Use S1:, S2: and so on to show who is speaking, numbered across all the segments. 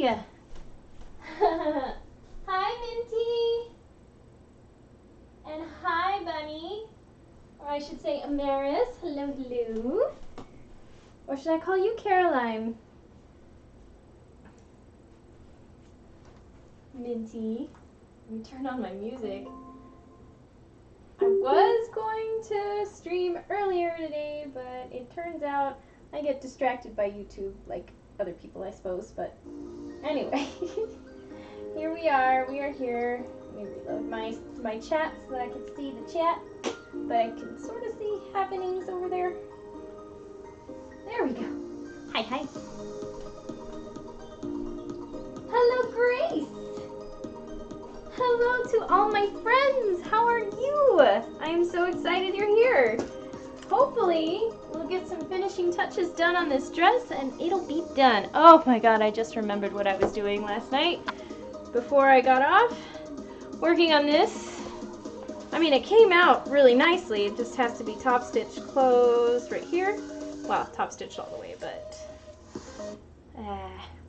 S1: hi! Hi, Minty! And hi, Bunny. Or I should say Amaris. Hello, hello. Or should I call you Caroline? Minty. Let me turn on my music. I was going to stream earlier today, but it turns out I get distracted by YouTube like other people, I suppose. But anyway, here we are. We are here. Let me reload my chat so that I can see the chat, but I can sort of see happenings over there. There we go. Hi, hi. Hello, Grace. Hello to all my friends. How are you? I am so excited you're here. Hopefully, we'll get some finishing touches done on this dress and it'll be done. Oh my god, I just remembered what I was doing last night before I got off. Working on this. I mean, it came out really nicely. It just has to be top stitch closed right here. Well, top stitched all the way, but...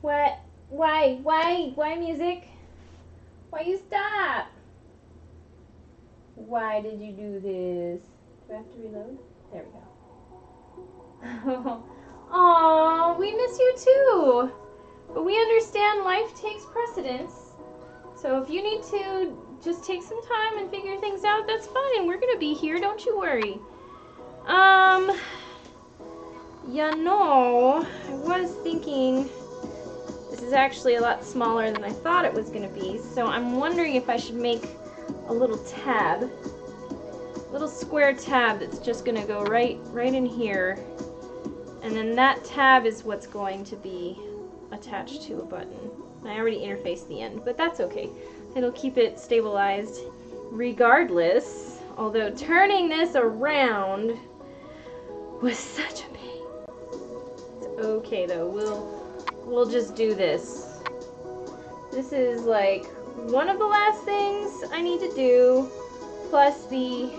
S1: what? Why music? Why you stop? Why did you do this? Do I have to reload? There we go. Aw, we miss you too. But we understand life takes precedence. So if you need to just take some time and figure things out, that's fine. We're gonna be here, don't you worry. Yeah, no, I was thinking this is actually a lot smaller than I thought it was gonna be. So I'm wondering if I should make a little tab, a little square tab that's just gonna go right in here. And then that tab is what's going to be attached to a button. I already interfaced the end, but that's okay. It'll keep it stabilized regardless, although turning this around was such a pain. It's okay though, we'll just do this. This is like one of the last things I need to do, plus the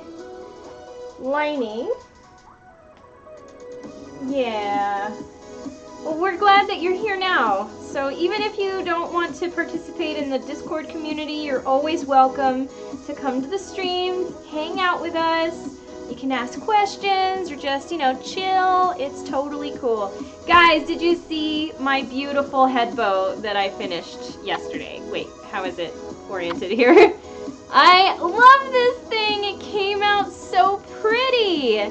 S1: lining. Yeah. Well, we're glad that you're here now. So even if you don't want to participate in the Discord community, you're always welcome to come to the stream, hang out with us. You can ask questions or just, you know, chill. It's totally cool. Guys, did you see my beautiful head bow that I finished yesterday? Wait, how is it oriented here? I love this thing. It came out so pretty.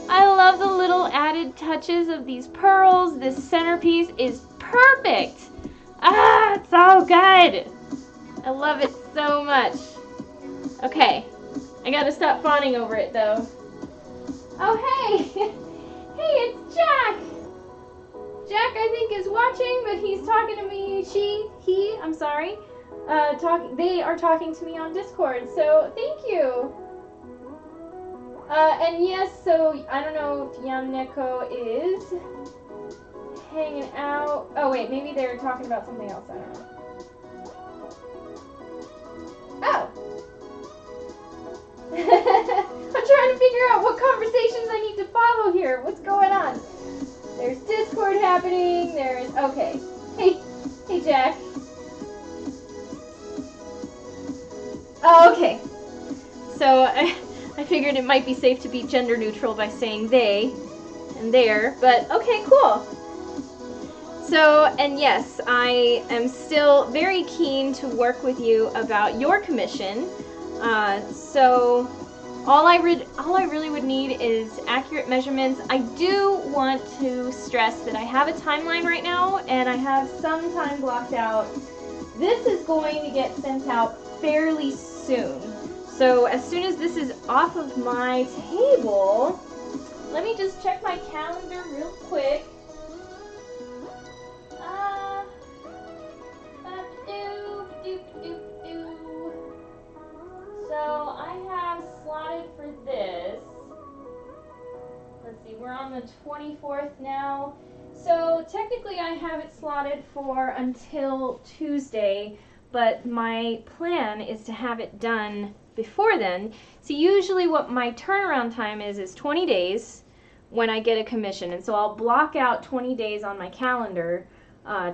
S1: I love the little added touches of these pearls. This centerpiece is perfect. Ah, it's so good. I love it so much. Okay, I gotta stop fawning over it though. Oh, hey. Hey, it's Jack. Jack, I think, is watching, but he's talking to me. I'm sorry. They are talking to me on Discord, so thank you. And yes, so I don't know if Yamneko is hanging out. Oh wait, maybe they're talking about something else. I don't know. Oh! I'm trying to figure out what conversations I need to follow here. What's going on? There's Discord happening. There's... Okay. Hey Jack. Oh, okay. So I figured it might be safe to be gender neutral by saying they and their, but okay, cool. So, and yes, I am still very keen to work with you about your commission. So all I really would need is accurate measurements. I do want to stress that I have a timeline right now, and I have some time blocked out. This is going to get sent out fairly soon. So as soon as this is off of my table, let me just check my calendar real quick. So I have slotted for this. Let's see, we're on the 24th now. So technically I have it slotted for until Tuesday, but my plan is to have it done before then. So usually what my turnaround time is 20 days when I get a commission. And so I'll block out 20 days on my calendar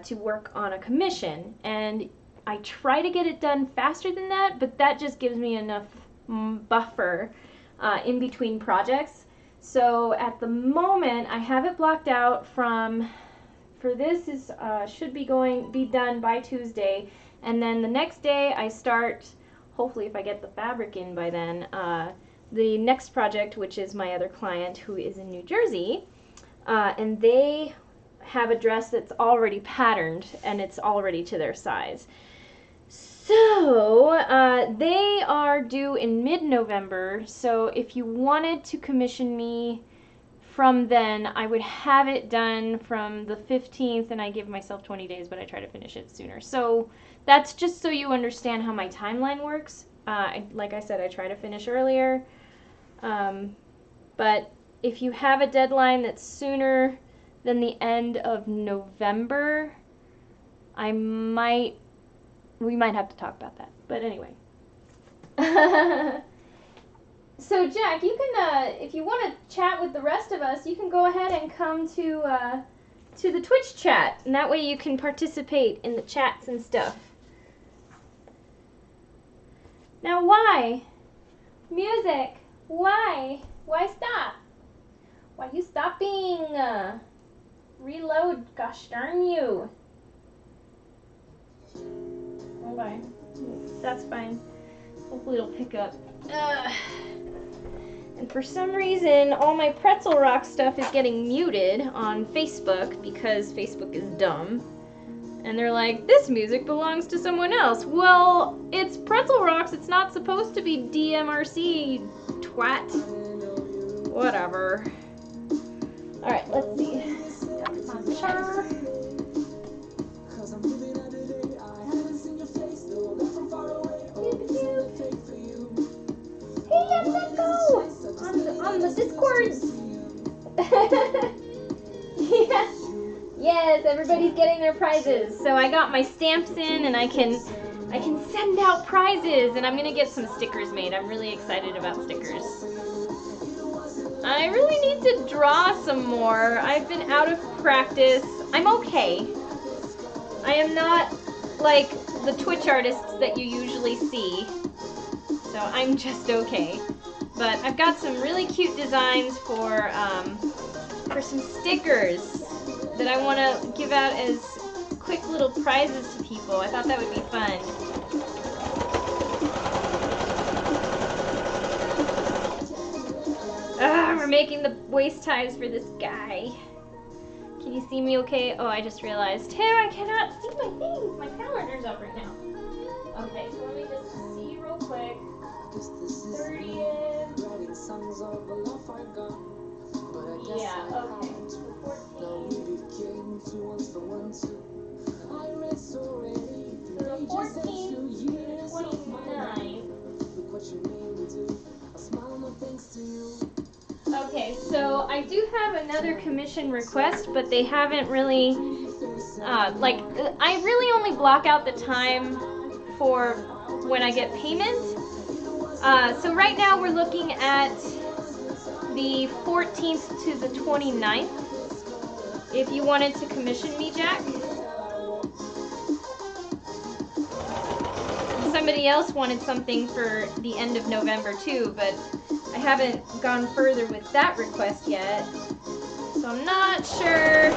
S1: to work on a commission. And I try to get it done faster than that, but that just gives me enough buffer in between projects. So at the moment, I have it blocked out for this is should be done by Tuesday, and then the next day I start, hopefully if I get the fabric in by then, the next project, which is my other client who is in New Jersey, and they have a dress that's already patterned and it's already to their size. So they are due in mid-November, so if you wanted to commission me from then, I would have it done from the 15th, and I give myself 20 days, but I try to finish it sooner. So that's just so you understand how my timeline works. Like I said, I try to finish earlier, but if you have a deadline that's sooner than the end of November, we might have to talk about that. But anyway. So Jack, you can, if you want to chat with the rest of us, you can go ahead and come to the Twitch chat, and that way you can participate in the chats and stuff. Now why? Music, why? Why stop? Why you stopping? Reload, gosh darn you. Okay, that's fine. Hopefully it'll pick up. And for some reason, all my Pretzel Rock stuff is getting muted on Facebook because Facebook is dumb. And they're like, this music belongs to someone else. Well, it's Pretzel Rocks. It's not supposed to be DMRC, twat. Whatever. Alright, let's see. Got Hey, Echo! On the Discords! Yeah. Yes, everybody's getting their prizes. So I got my stamps in, and I can send out prizes, and I'm gonna get some stickers made. I'm really excited about stickers. I really need to draw some more. I've been out of practice. I'm okay. I am not like the Twitch artists that you usually see. So I'm just okay. But I've got some really cute designs for some stickers that I want to give out as quick little prizes to people. I thought that would be fun. We're making the waist ties for this guy. Can you see me okay? Oh, I just realized. Hey, I cannot see my things. My calendar's up right now. Okay, so let me just see real quick. 30th. Yeah, okay. 14th. So the 14th to the 29th. Okay, so I do have another commission request, but they haven't really, I really only block out the time for when I get payment. So right now we're looking at the 14th to the 29th. If you wanted to commission me, Jack. Somebody else wanted something for the end of November too, but I haven't gone further with that request yet. So I'm not sure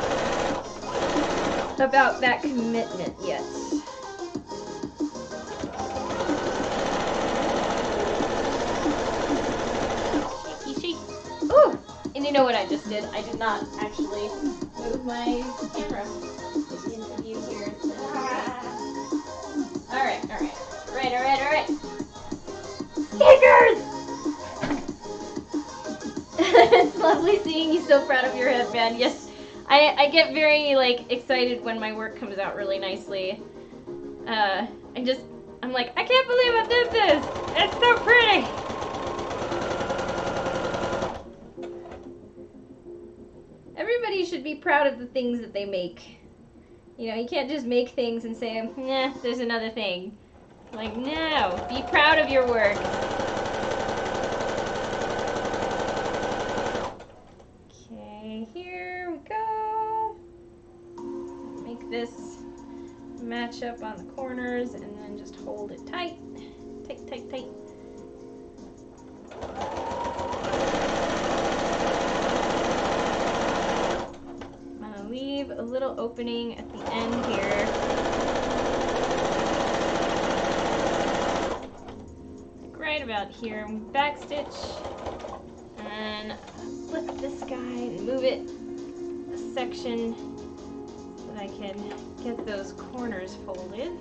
S1: about that commitment yet. Ooh! And you know what I just did? I did not actually move my camera into view here. Alright. Stickers! It's lovely seeing you so proud of your headband. Yes, I get very excited when my work comes out really nicely. I'm like, I can't believe I did this! It's so pretty! Everybody should be proud of the things that they make. You know, you can't just make things and say, nah, there's another thing. Like, no, be proud of your work. Okay, here we go. Make this match up on the corners, and then just hold it tight. Tight, tight, tight. I'm gonna leave a little opening at the end here. Like right about here. Backstitch. And flip this guy and move it a section so that I can get those corners folded.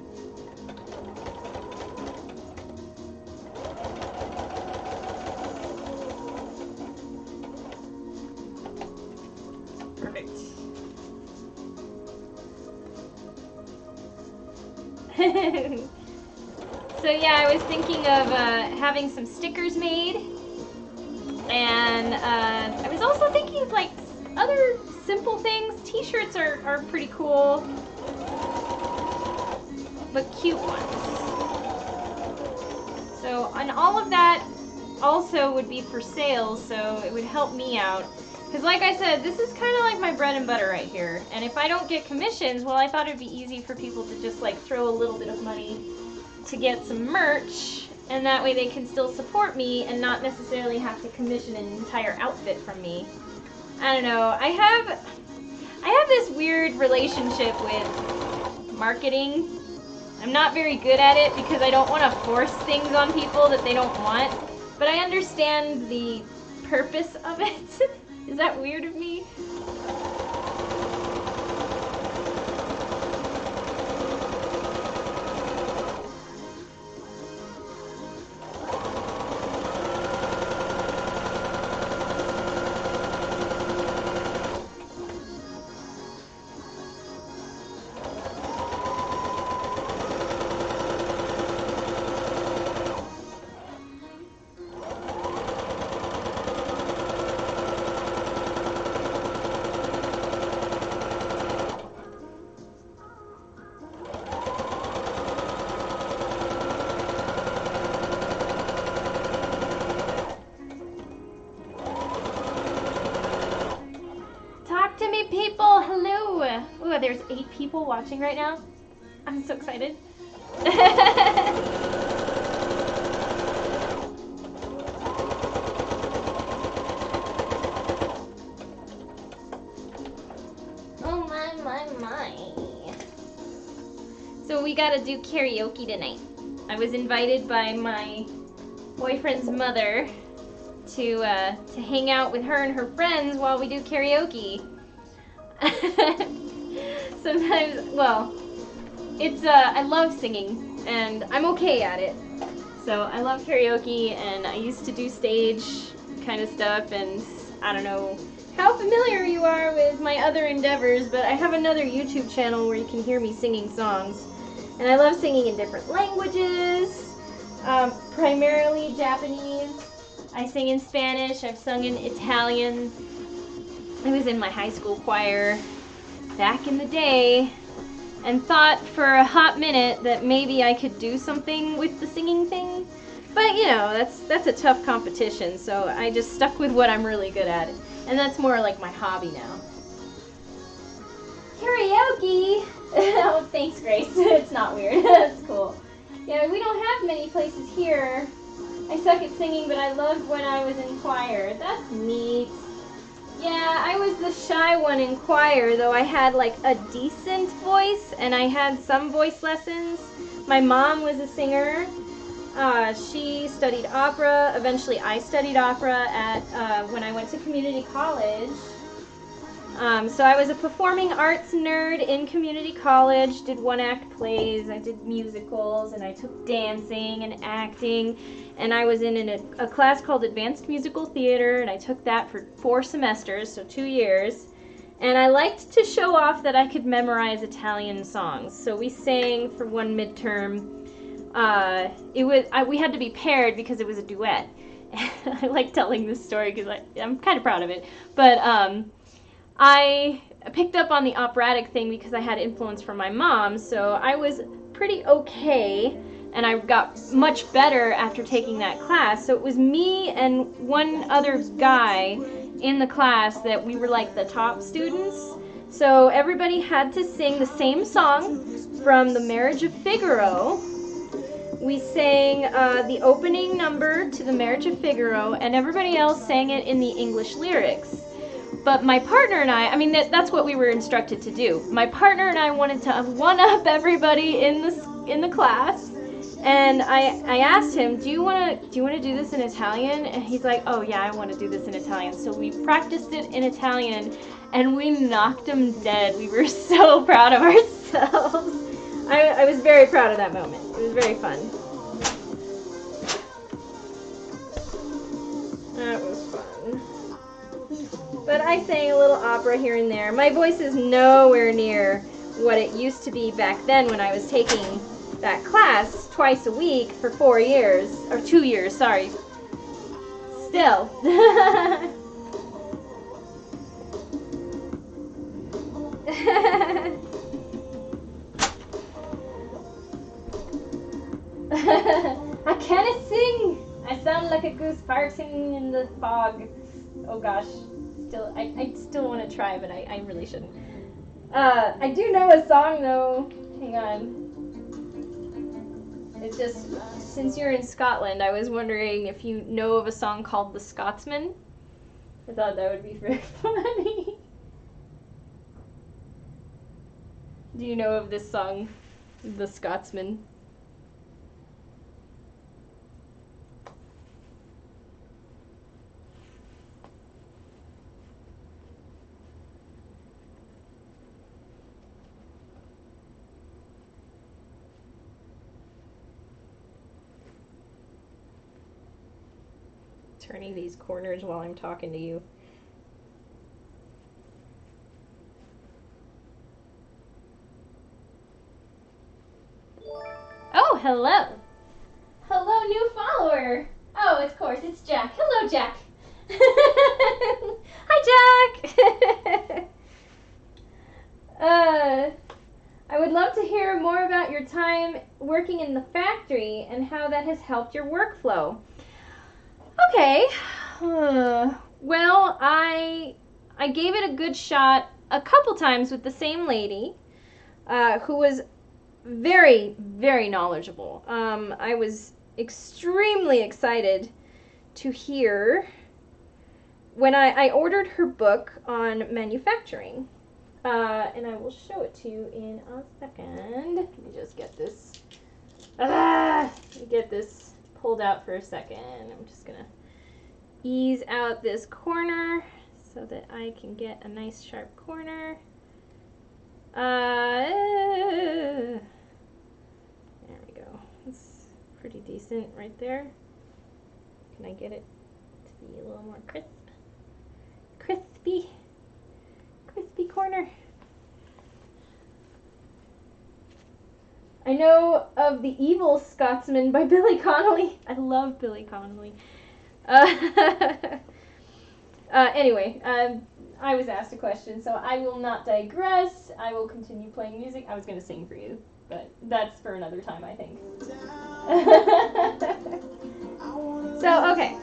S1: Perfect. So yeah, I was thinking of having some stickers made. And I was also thinking of like other simple things. T-shirts are pretty cool, but cute ones. So, and all of that also would be for sale, so it would help me out. Because like I said, this is kind of like my bread and butter right here. And if I don't get commissions, well, I thought it'd be easy for people to just like throw a little bit of money to get some merch. And that way they can still support me and not necessarily have to commission an entire outfit from me. I don't know. I have this weird relationship with marketing. I'm not very good at it because I don't want to force things on people that they don't want. But I understand the purpose of it. Is that weird of me? People, hello! Ooh, there's 8 people watching right now. I'm so excited. Oh my. So we gotta do karaoke tonight. I was invited by my boyfriend's mother to hang out with her and her friends while we do karaoke. Sometimes, well, it's I love singing and I'm okay at it. So I love karaoke and I used to do stage kind of stuff, and I don't know how familiar you are with my other endeavors, but I have another YouTube channel where you can hear me singing songs. And I love singing in different languages, primarily Japanese. I sing in Spanish, I've sung in Italian. I was in my high school choir back in the day and thought for a hot minute that maybe I could do something with the singing thing. But you know, that's a tough competition, so I just stuck with what I'm really good at. And that's more like my hobby now. Karaoke! Oh, thanks, Grace. It's not weird. That's cool. Yeah, we don't have many places here. I suck at singing, but I loved when I was in choir. That's neat. Yeah, I was the shy one in choir, though I had like a decent voice and I had some voice lessons. My mom was a singer. She studied opera. Eventually I studied opera at when I went to community college. So I was a performing arts nerd in community college, did one-act plays, I did musicals, and I took dancing and acting, and I was in a class called Advanced Musical Theater, and I took that for 4 semesters, so 2 years, and I liked to show off that I could memorize Italian songs. So we sang for one midterm. We had to be paired because it was a duet. I like telling this story because I'm kind of proud of it, but I picked up on the operatic thing because I had influence from my mom, so I was pretty okay, and I got much better after taking that class. So it was me and one other guy in the class that we were like the top students. So everybody had to sing the same song from The Marriage of Figaro. We sang the opening number to The Marriage of Figaro, and everybody else sang it in the English lyrics. But my partner and I mean, that's what we were instructed to do. My partner and I wanted to one-up everybody in the class, and I asked him, do you want to do this in Italian? And he's like, oh yeah, I want to do this in Italian. So we practiced it in Italian, and we knocked him dead. We were so proud of ourselves. I was very proud of that moment. It was very fun. That was fun. But I sang a little opera here and there. My voice is nowhere near what it used to be back then when I was taking that class twice a week for 4 years. Or 2 years, sorry. Still. I can't sing! I sound like a goose farting in the fog. Oh gosh. I still want to try, but I really shouldn't. I do know a song though. Hang on. It's just, since you're in Scotland, I was wondering if you know of a song called The Scotsman. I thought that would be very funny. Do you know of this song, The Scotsman? Turning these corners while I'm talking to you. Oh, hello. Hello, new follower. Oh, of course, it's Jack. Hello, Jack. Hi, Jack. I would love to hear more about your time working in the factory and how that has helped your workflow. Okay. Well, I gave it a good shot a couple times with the same lady, who was very, very knowledgeable. I was extremely excited to hear when I ordered her book on manufacturing. And I will show it to you in a second. Let me just get this. Get this pulled out for a second. I'm just gonna ease out this corner so that I can get a nice sharp corner. There we go. It's pretty decent right there. Can I get it to be a little more crisp? Crispy corner. I know of The Evil Scotsman by Billy Connolly. I love Billy Connolly. Anyway, I was asked a question, so I will not digress. I will continue playing music. I was going to sing for you, but that's for another time, I think. So, okay.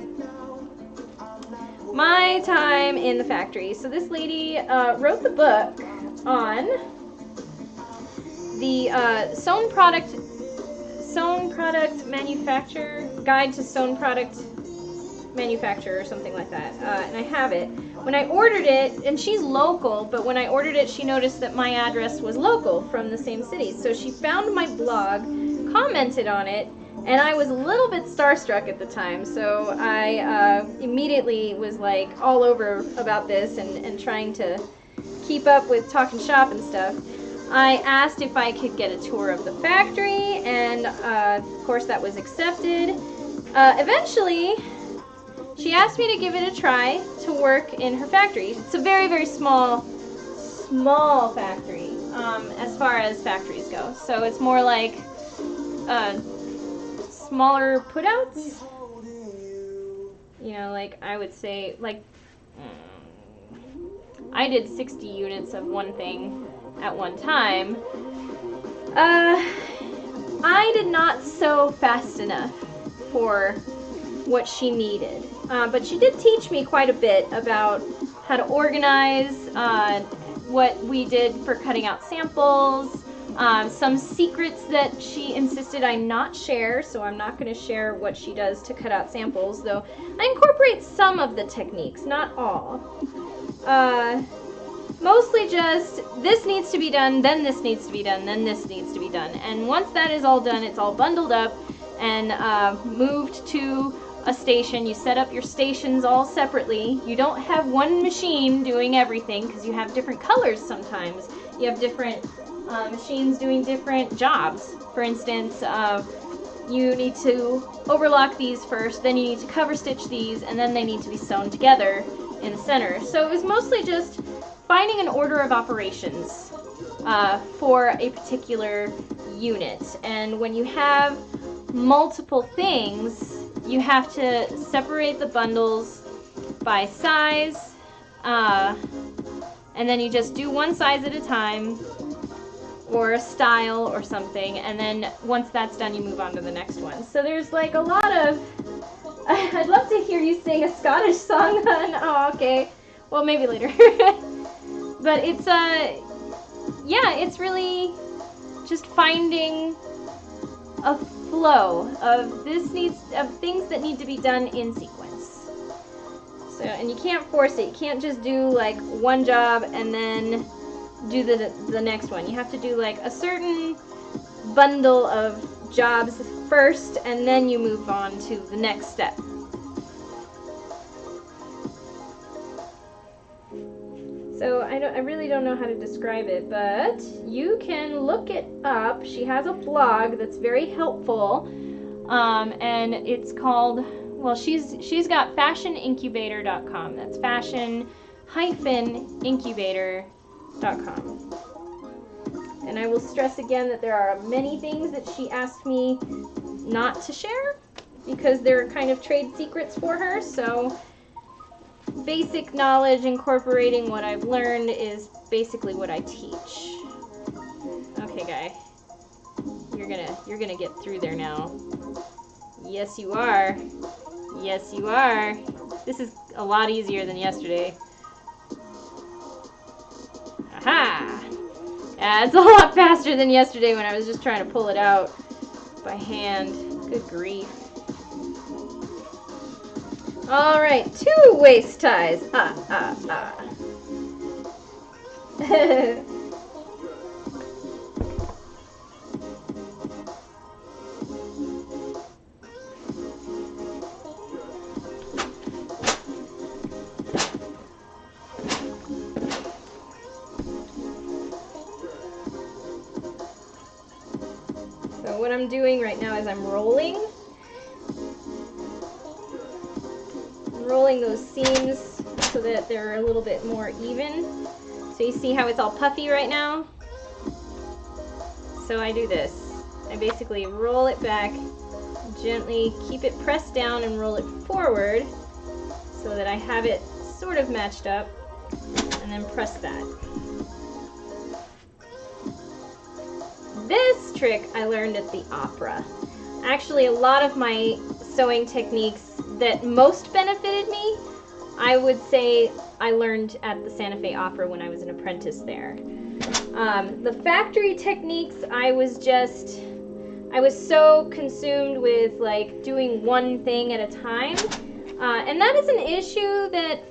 S1: My time in the factory. So this lady wrote the book on the sewn product manufacture, guide to sewn product manufacture or something like that. And I have it. When I ordered it, and she's local, but when I ordered it, she noticed that my address was local from the same city. So she found my blog, commented on it, and I was a little bit starstruck at the time. So I immediately was like all over about this and trying to keep up with talking shop and stuff. I asked if I could get a tour of the factory, and of course that was accepted. Eventually, she asked me to give it a try to work in her factory. It's a very, very small factory as far as factories go. So it's more like smaller putouts. You know, like I would say, like I did 60 units of one thing at one time. I did not sew fast enough for what she needed. But she did teach me quite a bit about how to organize what we did for cutting out samples, some secrets that she insisted I not share, so I'm not going to share what she does to cut out samples, though I incorporate some of the techniques, not all. Mostly just, this needs to be done, then this needs to be done, then this needs to be done. And once that is all done, it's all bundled up and moved to a station. You set up your stations all separately. You don't have one machine doing everything because you have different colors sometimes. You have different machines doing different jobs. For instance, you need to overlock these first, then you need to cover stitch these, and then they need to be sewn together in the center. So it was mostly just finding an order of operations for a particular unit. And when you have multiple things, you have to separate the bundles by size, and then you just do one size at a time, or a style or something, and then once that's done, you move on to the next one. So there's like a lot of... I'd love to hear you sing a Scottish song then. Oh, okay. Well, maybe later. But it's, yeah, it's really just finding a flow of things that need to be done in sequence. So, and you can't force it. You can't just do like one job and then do the next one. You have to do like a certain bundle of jobs first, and then you move on to the next step. So I really don't know how to describe it, but you can look it up. She has a blog that's very helpful, and it's called, well, she's got fashionincubator.com. That's fashion-incubator.com. And I will stress again that there are many things that she asked me not to share because they're kind of trade secrets for her. So basic knowledge incorporating what I've learned is basically what I teach. Okay, guy. You're gonna get through there now. Yes, you are. Yes, you are. This is a lot easier than yesterday. Aha! Yeah, it's a lot faster than yesterday when I was just trying to pull it out by hand. Good grief. Alright, 2 waist ties. So what I'm doing right now is I'm rolling those seams so that they're a little bit more even. So you see how it's all puffy right now? So I do this. I basically roll it back, gently keep it pressed down and roll it forward so that I have it sort of matched up, and then press that. This trick I learned at the opera. Actually, a lot of my sewing techniques that most benefited me, I would say I learned at the Santa Fe Opera when I was an apprentice there. The factory techniques, I was so consumed with like doing one thing at a time. And that is an issue that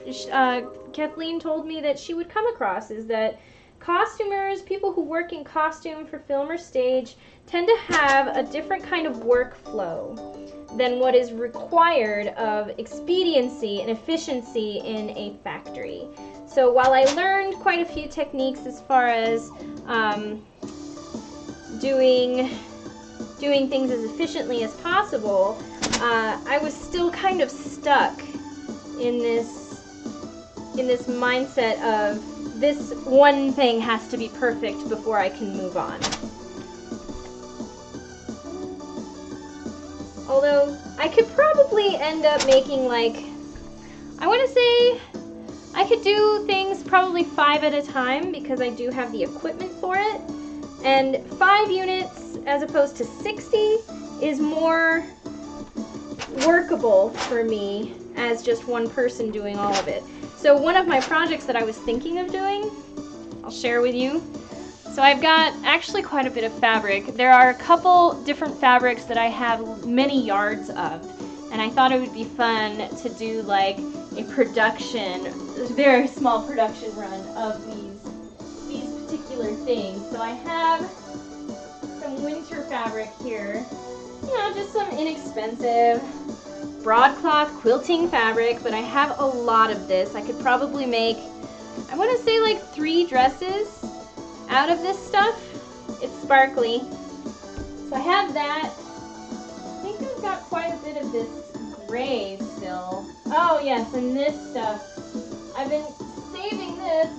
S1: Kathleen told me that she would come across, is that costumers, people who work in costume for film or stage, tend to have a different kind of workflow than what is required of expediency and efficiency in a factory. So while I learned quite a few techniques as far as doing things as efficiently as possible, I was still kind of stuck in this mindset of this one thing has to be perfect before I can move on. Although I could probably end up making like, I want to say I could do things probably 5 at a time because I do have the equipment for it. And 5 units as opposed to 60 is more workable for me as just one person doing all of it. So one of my projects that I was thinking of doing I'll share with you. So I've got actually quite a bit of fabric. There are a couple different fabrics that I have many yards of, and I thought it would be fun to do like a production, a very small production run of these particular things. So I have some winter fabric here, you know, just some inexpensive broadcloth quilting fabric, but I have a lot of this. I could probably make, I want to say like 3 dresses out of this stuff. It's sparkly. So I have that. I think I've got quite a bit of this gray still. Oh yes, and this stuff. I've been saving this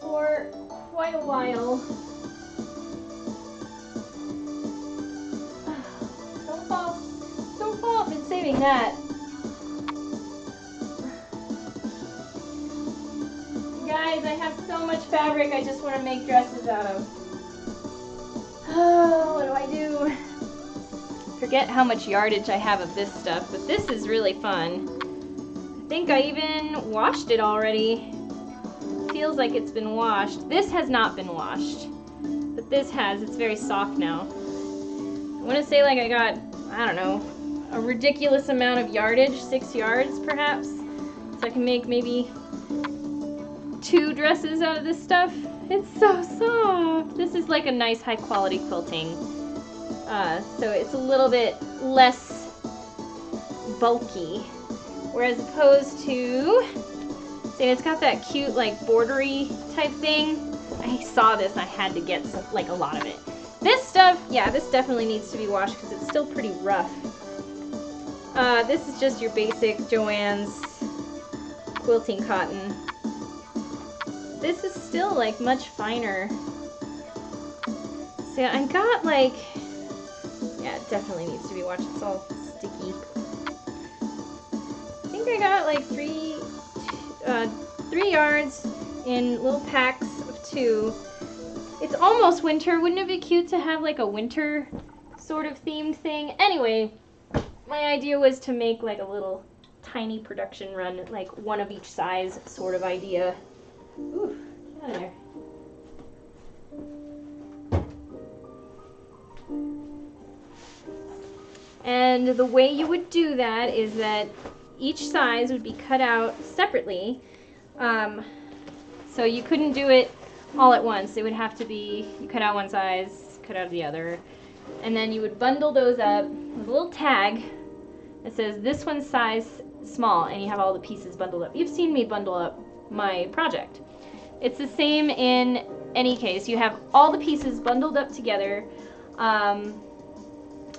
S1: for quite a while. Don't fall, I've been saving that. Guys, I have so much fabric I just want to make dresses out of. Oh, what do I do? Forget how much yardage I have of this stuff, but this is really fun. I think I even washed it already. Feels like it's been washed. This has not been washed, but this has. It's very soft now. I want to say like I got, I don't know, a ridiculous amount of yardage, 6 yards perhaps, so I can make maybe 2 dresses out of this stuff. It's so soft. This is like a nice high quality quilting, so it's a little bit less bulky, whereas opposed to, see, it's got that cute like bordery type thing. I saw this and I had to get some, like a lot of it. This stuff, yeah, this definitely needs to be washed because it's still pretty rough. This is just your basic Joann's quilting cotton. This is still like much finer. So I got like, yeah, it definitely needs to be washed. It's all sticky. I think I got like 3 yards in little packs of 2. It's almost winter. Wouldn't it be cute to have like a winter sort of themed thing? Anyway, my idea was to make like a little tiny production run, like one of each size sort of idea. Ooh, get out of there. And the way you would do that is that each size would be cut out separately. So you couldn't do it all at once. It would have to be, you cut out one size, cut out the other, and then you would bundle those up with a little tag that says this one's size small, and you have all the pieces bundled up. You've seen me bundle up my project. It's the same in any case. You have all the pieces bundled up together.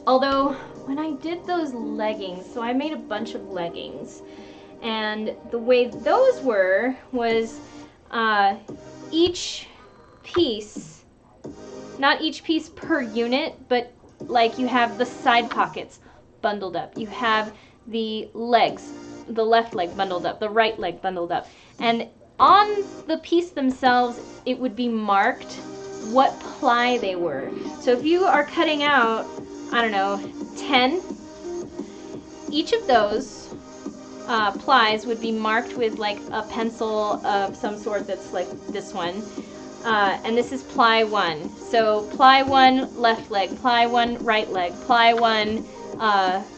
S1: Although when I did those leggings, so I made a bunch of leggings, and the way those were was each piece, not each piece per unit, but like you have the side pockets bundled up. You have the legs, the left leg bundled up, the right leg bundled up. And on the piece themselves, it would be marked what ply they were. So if you are cutting out, I don't know, 10, each of those plies would be marked with like a pencil of some sort that's like this one. And this is ply 1. So ply 1, left leg, ply 1, right leg, ply 1,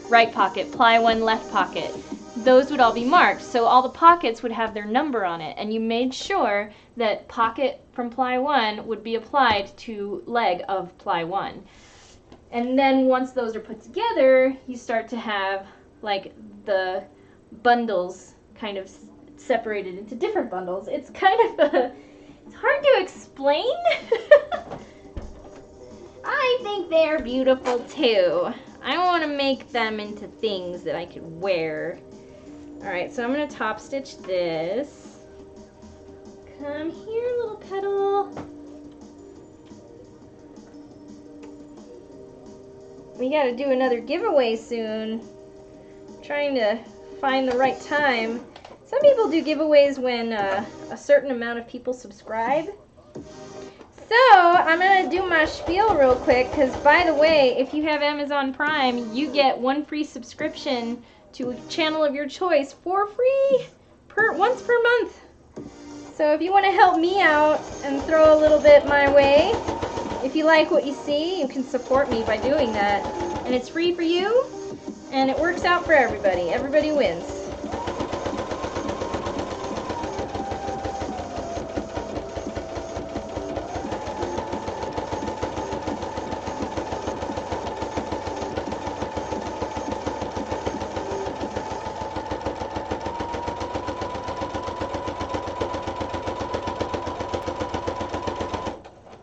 S1: right pocket, ply 1, left pocket. Those would all be marked. So all the pockets would have their number on it. And you made sure that pocket from ply 1 would be applied to leg of ply 1. And then once those are put together, you start to have like the bundles kind of separated into different bundles. It's kind of it's hard to explain. I think they're beautiful too. I want to make them into things that I could wear. Alright, so I'm going to top stitch this. Come here, little petal. We got to do another giveaway soon. I'm trying to find the right time. Some people do giveaways when a certain amount of people subscribe. So, I'm going to do my spiel real quick, because by the way, if you have Amazon Prime, you get 1 free subscription to a channel of your choice for free once per month. So if you want to help me out and throw a little bit my way, if you like what you see, you can support me by doing that. And it's free for you, and it works out for everybody. Everybody wins.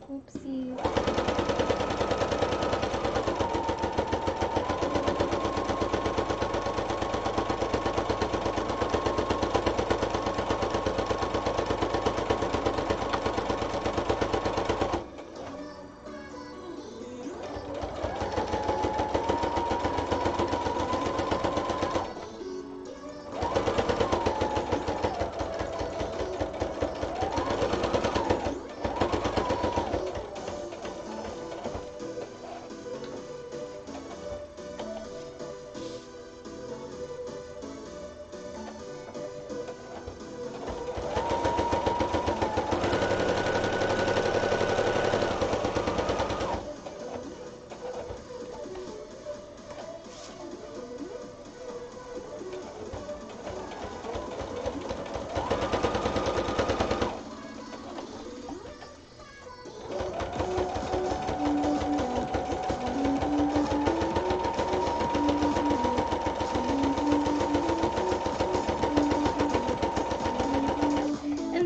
S1: Oopsies.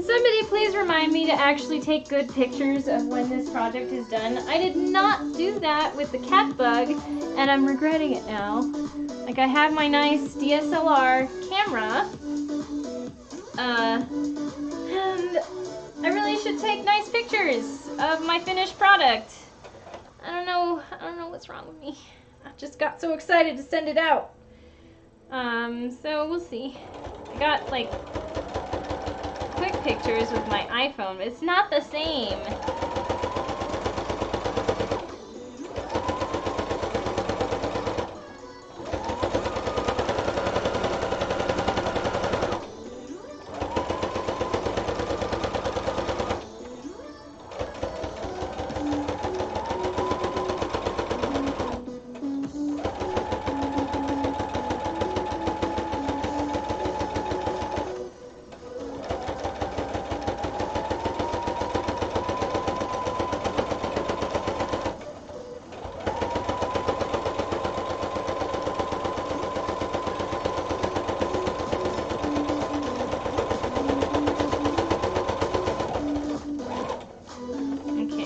S1: Somebody please remind me to actually take good pictures of when this project is done. I did not do that with the cat bug, and I'm regretting it now. Like, I have my nice DSLR camera, and I really should take nice pictures of my finished product. I don't know what's wrong with me. I just got so excited to send it out. So we'll see. I got like quick pictures with my iPhone, but it's not the same.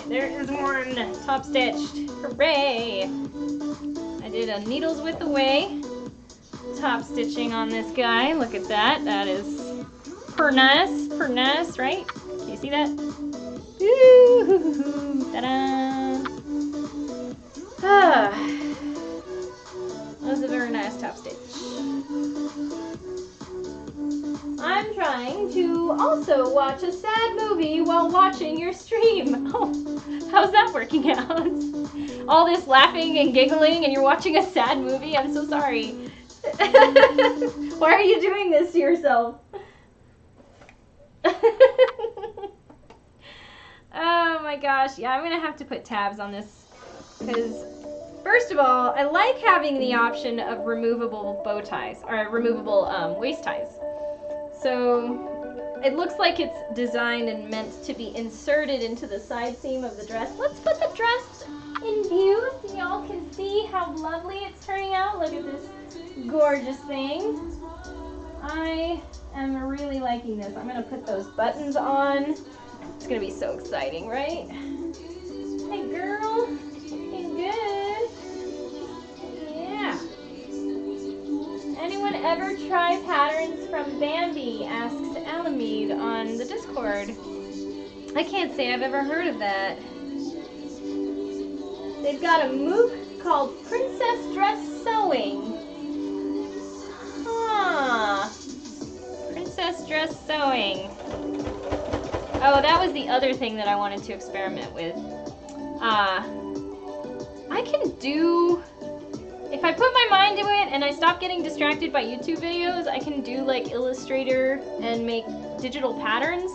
S1: There is one top stitched. Hooray! I did a needles width away top stitching on this guy. Look at that. That is per nice, right? Can you see that? Ooh, ta-da! Ah, that was a very nice top stitch. I'm trying to also watch a sad movie while watching your stream. Oh, how's that working out? All this laughing and giggling and you're watching a sad movie? I'm so sorry. Why are you doing this to yourself? Oh my gosh. Yeah, I'm going to have to put tabs on this because first of all, I like having the option of removable bow ties or removable waist ties. So it looks like it's designed and meant to be inserted into the side seam of the dress. Let's put the dress in view so y'all can see how lovely it's turning out. Look at this gorgeous thing. I am really liking this. I'm going to put those buttons on. It's going to be so exciting, right? Hey girl, looking good. Yeah. Anyone ever try patterns from Bambi? Asks Alamede on the Discord. I can't say I've ever heard of that. They've got a MOOC called Princess Dress Sewing. Huh. Princess Dress Sewing. Oh, that was the other thing that I wanted to experiment with. I can do... If I put my mind to it and I stop getting distracted by YouTube videos, I can do like Illustrator and make digital patterns.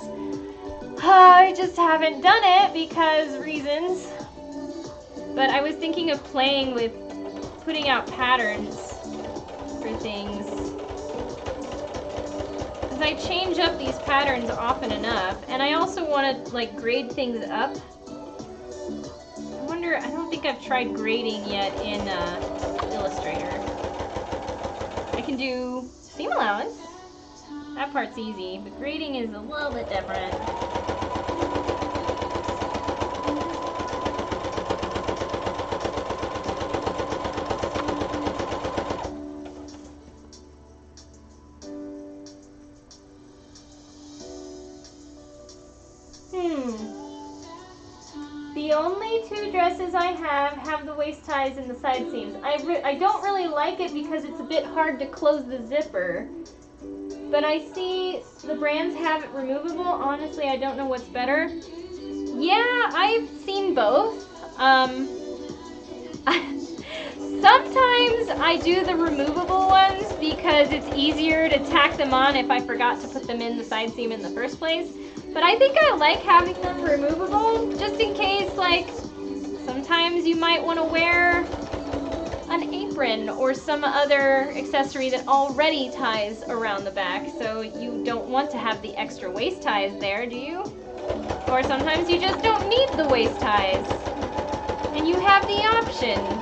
S1: I just haven't done it because reasons. But I was thinking of playing with putting out patterns for things. Because I change up these patterns often enough, and I also want to like grade things up. I don't think I've tried grading yet in Illustrator. I can do seam allowance. That part's easy, but grading is a little bit different. The only two dresses I have the waist ties and the side seams. I don't really like it because it's a bit hard to close the zipper. But I see the brands have it removable. Honestly, I don't know what's better. Yeah, I've seen both. Sometimes I do the removable ones because it's easier to tack them on if I forgot to put them in the side seam in the first place. But I think I like having them removable just in case, like, sometimes you might want to wear an apron or some other accessory that already ties around the back, so you don't want to have the extra waist ties there, do you? Or sometimes you just don't need the waist ties, and you have the option.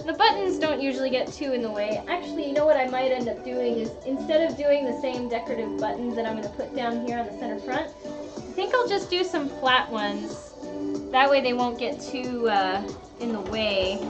S1: The buttons don't usually get too in the way. Actually, you know what I might end up doing is, instead of doing the same decorative buttons that I'm going to put down here on the center front, I think I'll just do some flat ones. That way they won't get too in the way.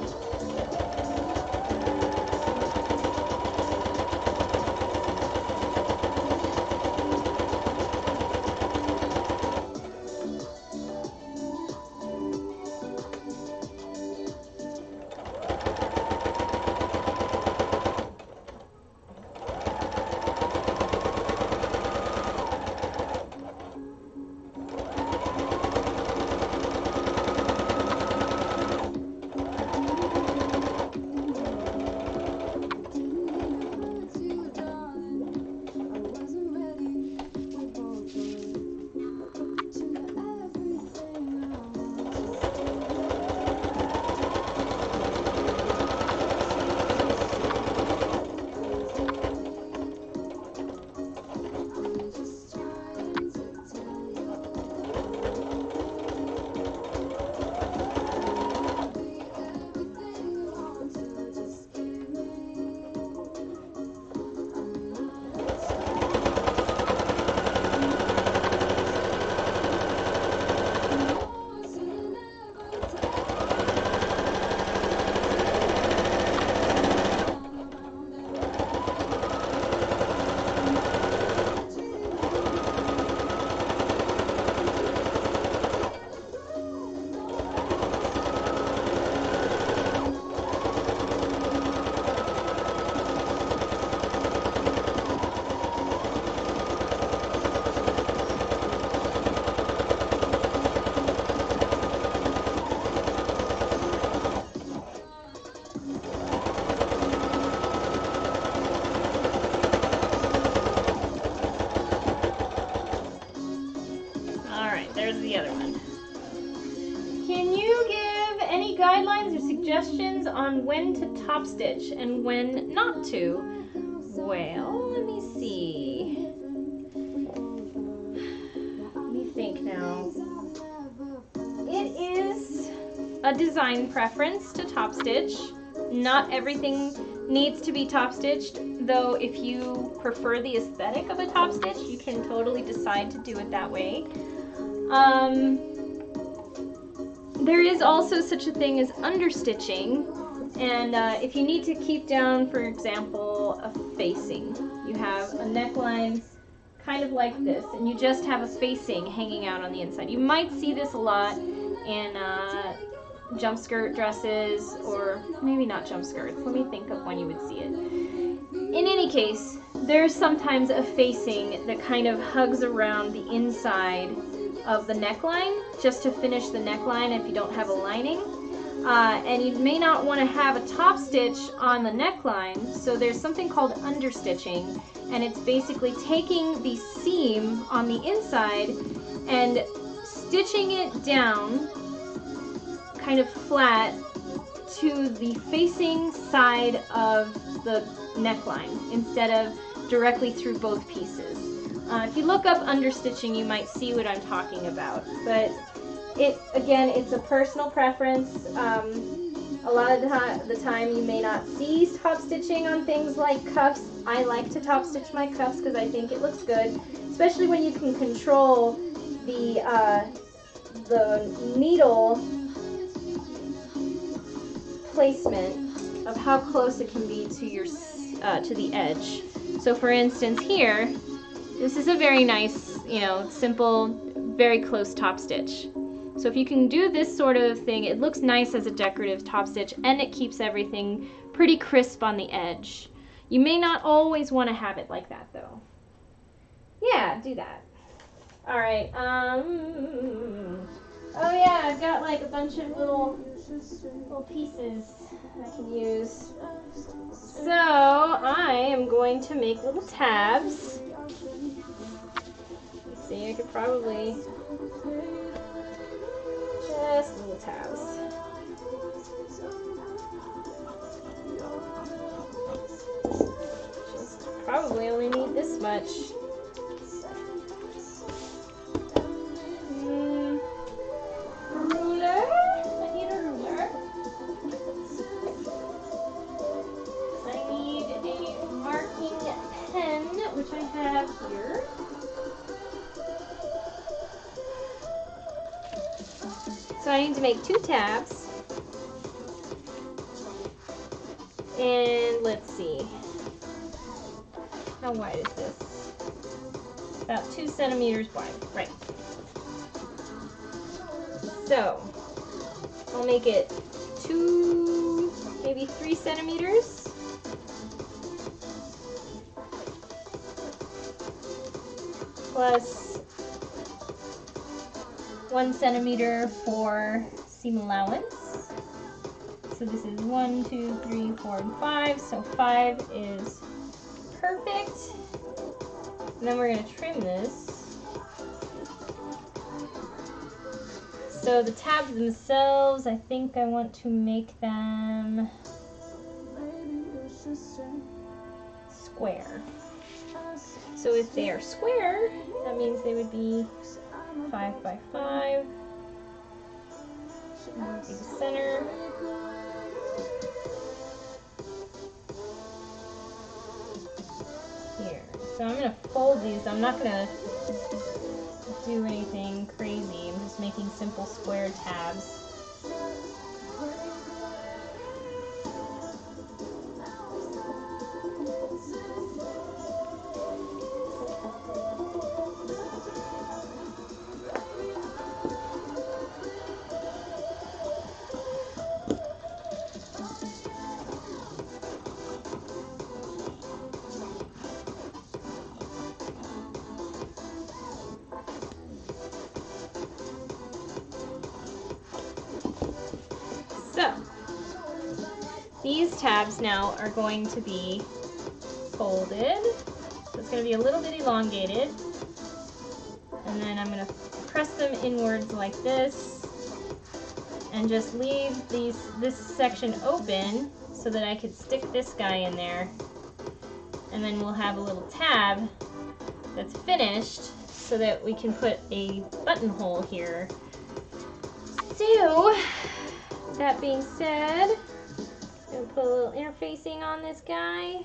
S1: Suggestions on when to top stitch and when not to? Well, let me see. Let me think now. It is a design preference to top stitch. Not everything needs to be top stitched, though if you prefer the aesthetic of a top stitch, you can totally decide to do it that way. There is also such a thing as understitching, and if you need to keep down, for example, a facing, you have a neckline kind of like this, and you just have a facing hanging out on the inside. You might see this a lot in jump skirt dresses, or maybe not jump skirts. Let me think of when you would see it. In any case, there's sometimes a facing that kind of hugs around the inside of the neckline just to finish the neckline if you don't have a lining. And you may not want to have a top stitch on the neckline, so there's something called understitching, and it's basically taking the seam on the inside and stitching it down kind of flat to the facing side of the neckline instead of directly through both pieces. If you look up understitching, you might see what I'm talking about, but again, it's a personal preference. A lot of the time you may not see top stitching on things like cuffs. I like to top stitch my cuffs because I think it looks good, especially when you can control the needle placement of how close it can be to your to the edge. So for instance here, this is a very nice, simple, very close top stitch. So if you can do this sort of thing, it looks nice as a decorative top stitch and it keeps everything pretty crisp on the edge. You may not always want to have it like that though. Yeah, do that. Alright, oh yeah, I've got like a bunch of little pieces I can use. So I am going to make little tabs. Let's see, I could probably just little tabs. Just probably only need this much. Ruler. I need a ruler. I need a marking pen, which I have here. So I need to make 2 tabs. And let's see. How wide is this? About 2 centimeters wide. Right. So I'll make it 2, maybe 3 centimeters. Plus 1 centimeter for seam allowance. So this is 1, 2, 3, 4, and 5. So 5 is perfect. And then we're going to trim this. So the tabs themselves, I think I want to make them square. So if they are square, that means they would be 5 by 5. That would be the center. Here. So I'm going to fold these. I'm not going to do anything crazy. I'm just making simple square tabs. So, these tabs now are going to be folded. So it's going to be a little bit elongated. And then I'm going to press them inwards like this. And just leave this section open so that I could stick this guy in there. And then we'll have a little tab that's finished so that we can put a buttonhole here. So, that being said, I'm going to put a little interfacing on this guy.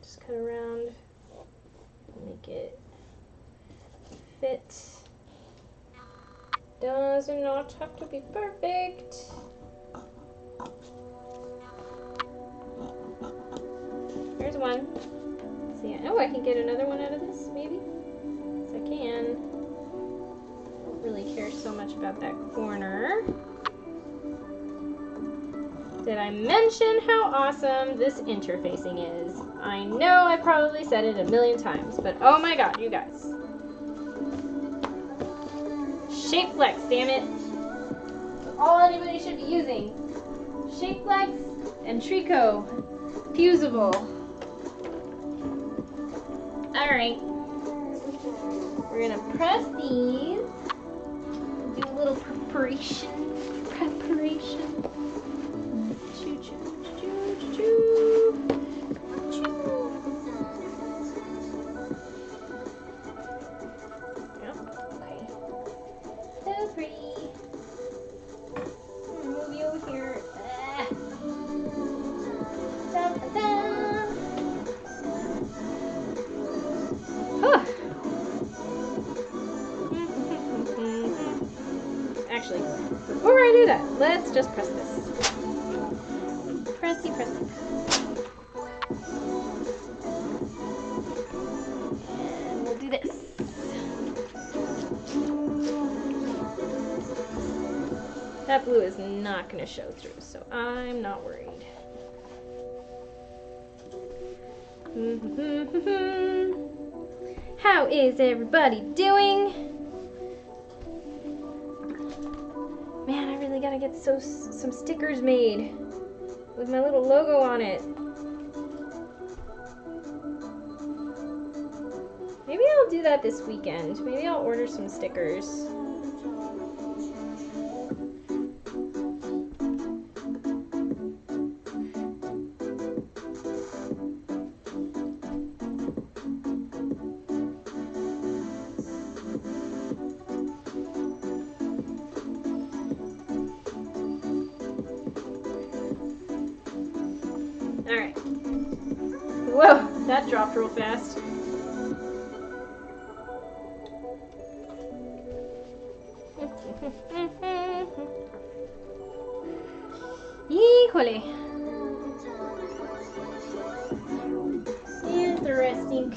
S1: Just cut around, make it fit. Does not have to be perfect. There's one. Let's see, oh, I can get another one out of this, maybe? Yes, I can. Don't really care so much about that corner. Did I mention how awesome this interfacing is? I know I probably said it a million times, but oh my god, you guys. Shape Flex, damn it. All anybody should be using. Shape Flex and Tricot. Fusible. Alright. We're gonna press these. Do a little preparation. Choo choo choo choo choo. Choo. Yep. Okay. So pretty. Move you over here. Da, da, da. Huh. Actually, before I do that, let's just press this. Pressy, pressy. And we'll do this. That blue is not going to show through, so I'm not worried. How is everybody doing? Man, I really gotta get some stickers made with my little logo on it. Maybe I'll do that this weekend. Maybe I'll order some stickers. Alright. Whoa, that dropped real fast. Híjole. Interesting.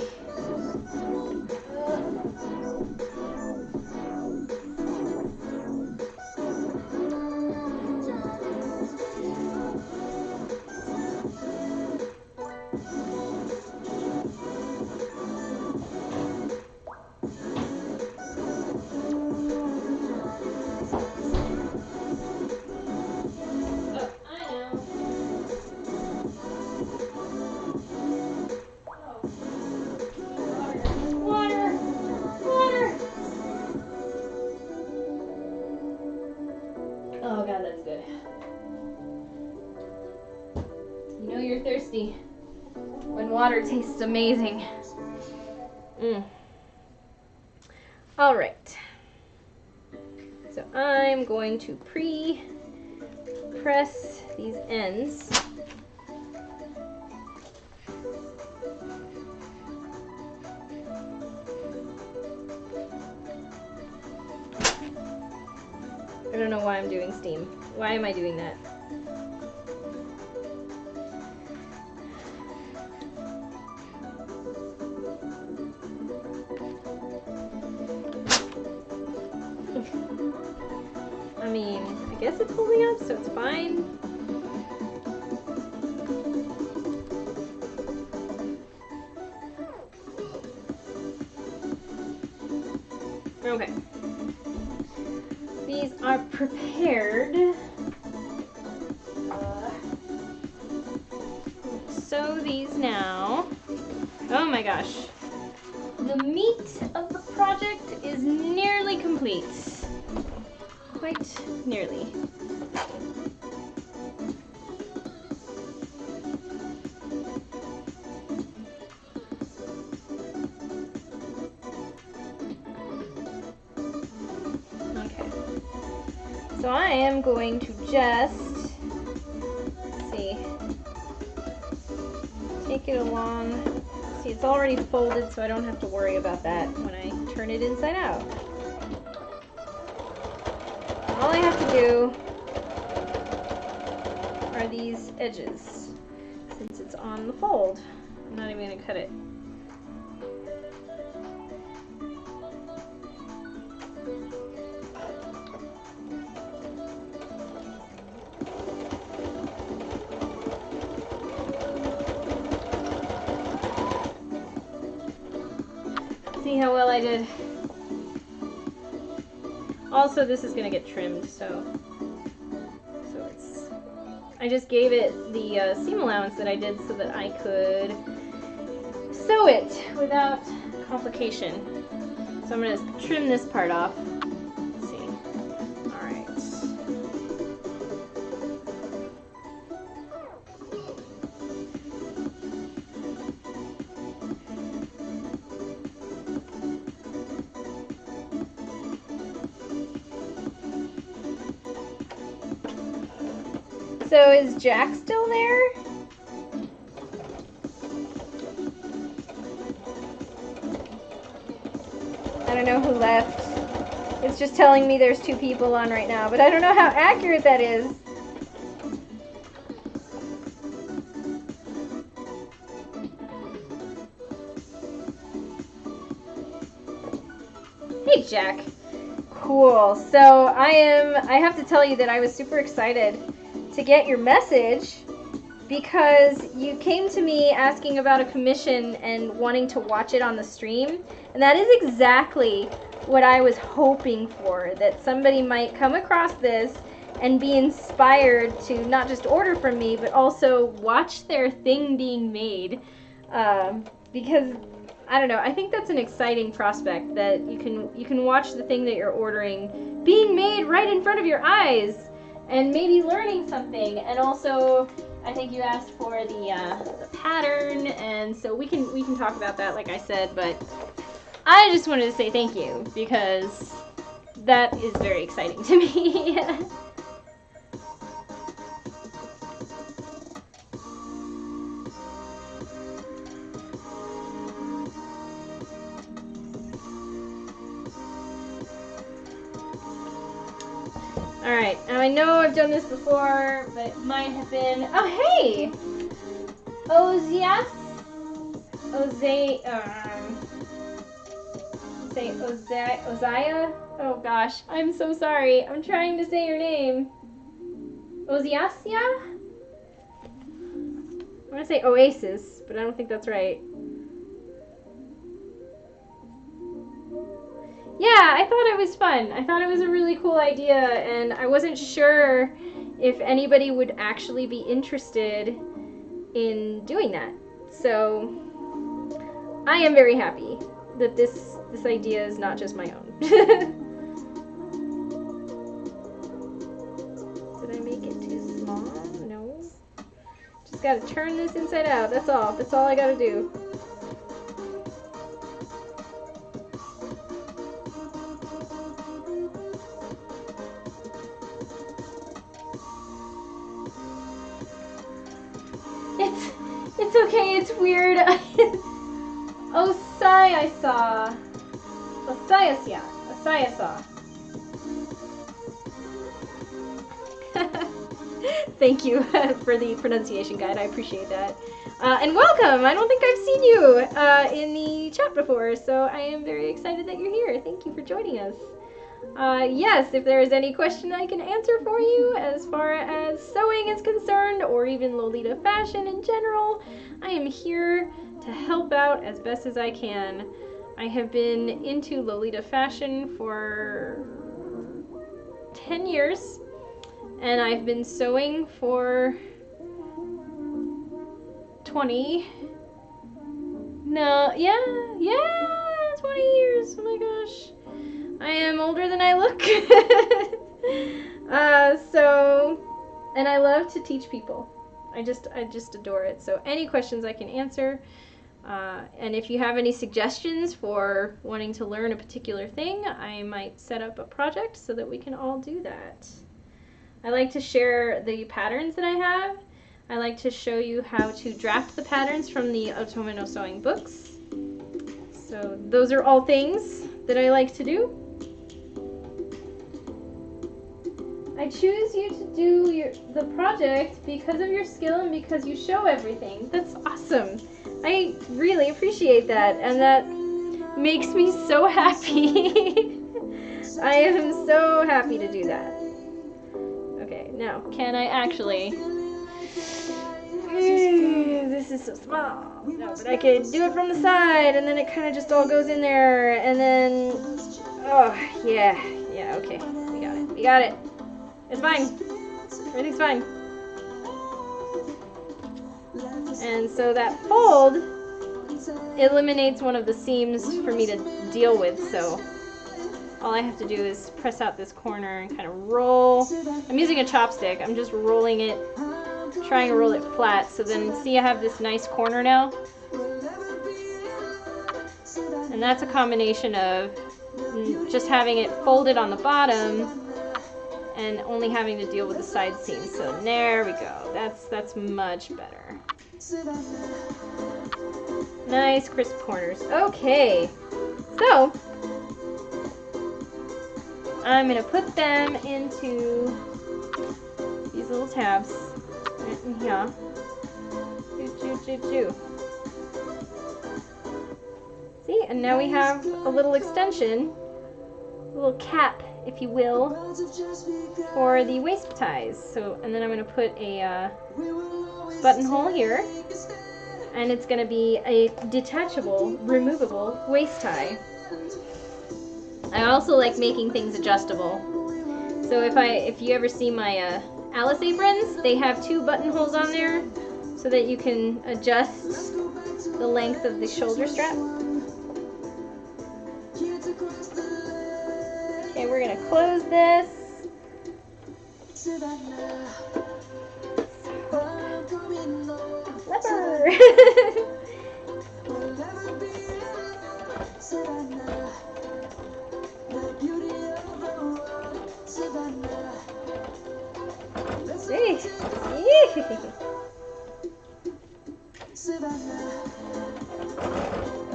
S1: Oh god, that's good. You know you're thirsty when water tastes amazing. Alright. So I'm going to pre-press these ends. I don't know why I'm doing steam. Why am I doing that? I mean, I guess it's holding up, so it's fine. Okay. These are prepared. Sew these now. Oh my gosh. The meat of the project is nearly complete. Quite nearly. So I am going to just, let's see, take it along. See, it's already folded, so I don't have to worry about that when I turn it inside out. All I have to do are these edges, since it's on the fold. I'm not even going to cut it. See how well I did. Also, this is gonna get trimmed, so it's. I just gave it the seam allowance that I did so that I could sew it without complication. So I'm going to trim this part off. Let's see. All right. So is Jack still there? I don't know who left. It's just telling me there's 2 people on right now, but I don't know how accurate that is. Hey, Jack. Cool. So I have to tell you that I was super excited to get your message because you came to me asking about a commission and wanting to watch it on the stream. And that is exactly what I was hoping for, that somebody might come across this and be inspired to not just order from me, but also watch their thing being made. Because, I don't know, I think that's an exciting prospect, that you can watch the thing that you're ordering being made right in front of your eyes and maybe learning something. And also, I think you asked for the pattern, and so we can talk about that, like I said, but I just wanted to say thank you because that is very exciting to me. Alright, now I know I've done this before, but it might have been... Oh, hey! Oziah? Oh gosh, I'm so sorry. I'm trying to say your name. Oziasia? I want to say Oasis, but I don't think that's right. Yeah, I thought it was fun. I thought it was a really cool idea, and I wasn't sure if anybody would actually be interested in doing that. So I am very happy that this idea is not just my own. Did I make it too small? No. Just gotta turn this inside out. That's all. That's all I gotta do. It's okay, it's weird. Osai saw. Thank you for the pronunciation guide. I appreciate that. And welcome! I don't think I've seen you in the chat before, so I am very excited that you're here. Thank you for joining us. Yes, if there is any question I can answer for you as far as sewing is concerned, or even Lolita fashion in general, I am here to help out as best as I can. I have been into Lolita fashion for 10 years, and I've been sewing for 20. No, yeah, 20 years. Oh my gosh. I am older than I look. And I love to teach people. I just adore it. So any questions I can answer. And if you have any suggestions for wanting to learn a particular thing, I might set up a project so that we can all do that. I like to share the patterns that I have. I like to show you how to draft the patterns from the Otome no Sewing books. So those are all things that I like to do. I choose you to do the project because of your skill and because you show everything. That's awesome. I really appreciate that, and that makes me so happy. I am so happy to do that. Okay, now, can I actually... This is so small. No, but I could do it from the side, and then it kind of just all goes in there, and then... Oh, yeah, okay. We got it. It's fine. Everything's fine. And so that fold eliminates one of the seams for me to deal with, so all I have to do is press out this corner and kind of roll. I'm using a chopstick. I'm just rolling it, trying to roll it flat. So then, see, I have this nice corner now. And that's a combination of just having it folded on the bottom and only having to deal with the side seams. So there we go. That's much better. Nice crisp corners. Okay, so I'm gonna put them into these little tabs right in here. See, and now we have a little extension, a little cap, if you will, for the waist ties. So, and then I'm gonna put a buttonhole here. And it's going to be a detachable, removable waist tie. I also like making things adjustable. So if you ever see my Alice aprons, they have 2 buttonholes on there so that you can adjust the length of the shoulder strap. Okay, we're going to close this. Leopard!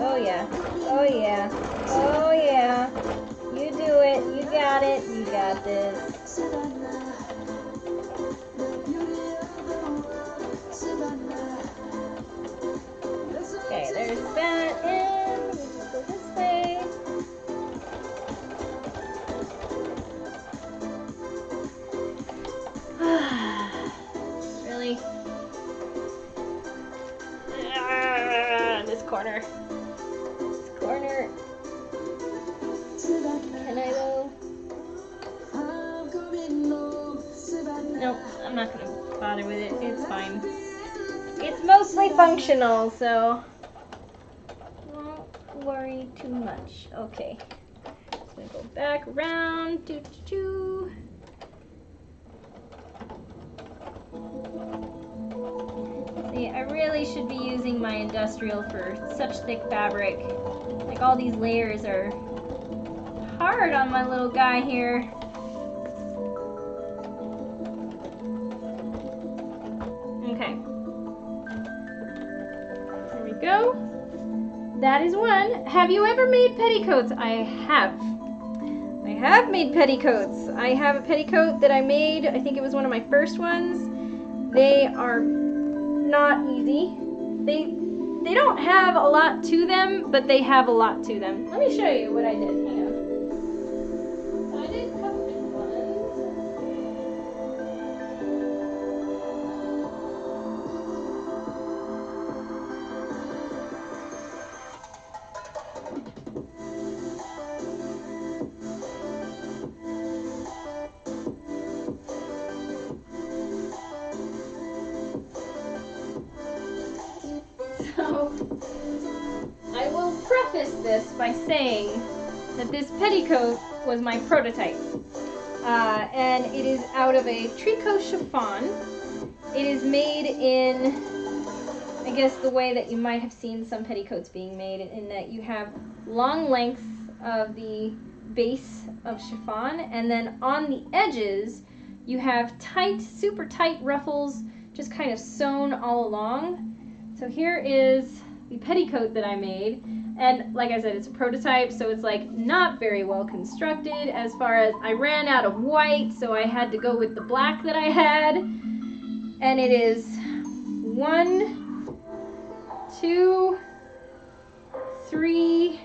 S1: Oh yeah, oh yeah, oh yeah. You do it, you got it, you got this. Okay, there's that, and we just go this way. Really? This corner. This corner. Can I though? Nope, I'm not gonna bother with it. It's fine. It's mostly functional, so don't worry too much. Okay, just gonna go back around. See, I really should be using my industrial for such thick fabric. Like, all these layers are hard on my little guy here. Okay. There we go. That is one. Have you ever made petticoats? I have. I have made petticoats. I have a petticoat that I made. I think it was one of my first ones. They are not easy. They don't have a lot to them, but they have a lot to them. Let me show you what I did. Hang on. I did a couple different So, I will preface this by saying that this petticoat was my prototype. And it is out of a tricot chiffon. It is made in, I guess, the way that you might have seen some petticoats being made, in that you have long lengths of the base of chiffon, and then on the edges you have tight, super tight ruffles just kind of sewn all along. So here is the petticoat that I made, and like I said, it's a prototype, so it's like not very well constructed as far as, I ran out of white, so I had to go with the black that I had, and it is 1, 2, 3,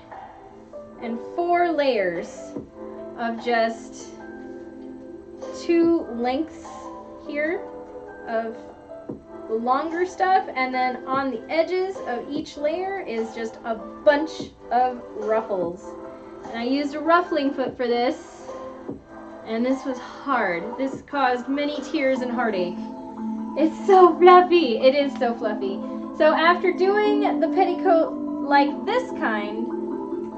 S1: and 4 layers of just 2 lengths here of the longer stuff, and then on the edges of each layer is just a bunch of ruffles. And I used a ruffling foot for this, and this was hard. This caused many tears and heartache. It's so fluffy. It is so fluffy. So after doing the petticoat like this kind,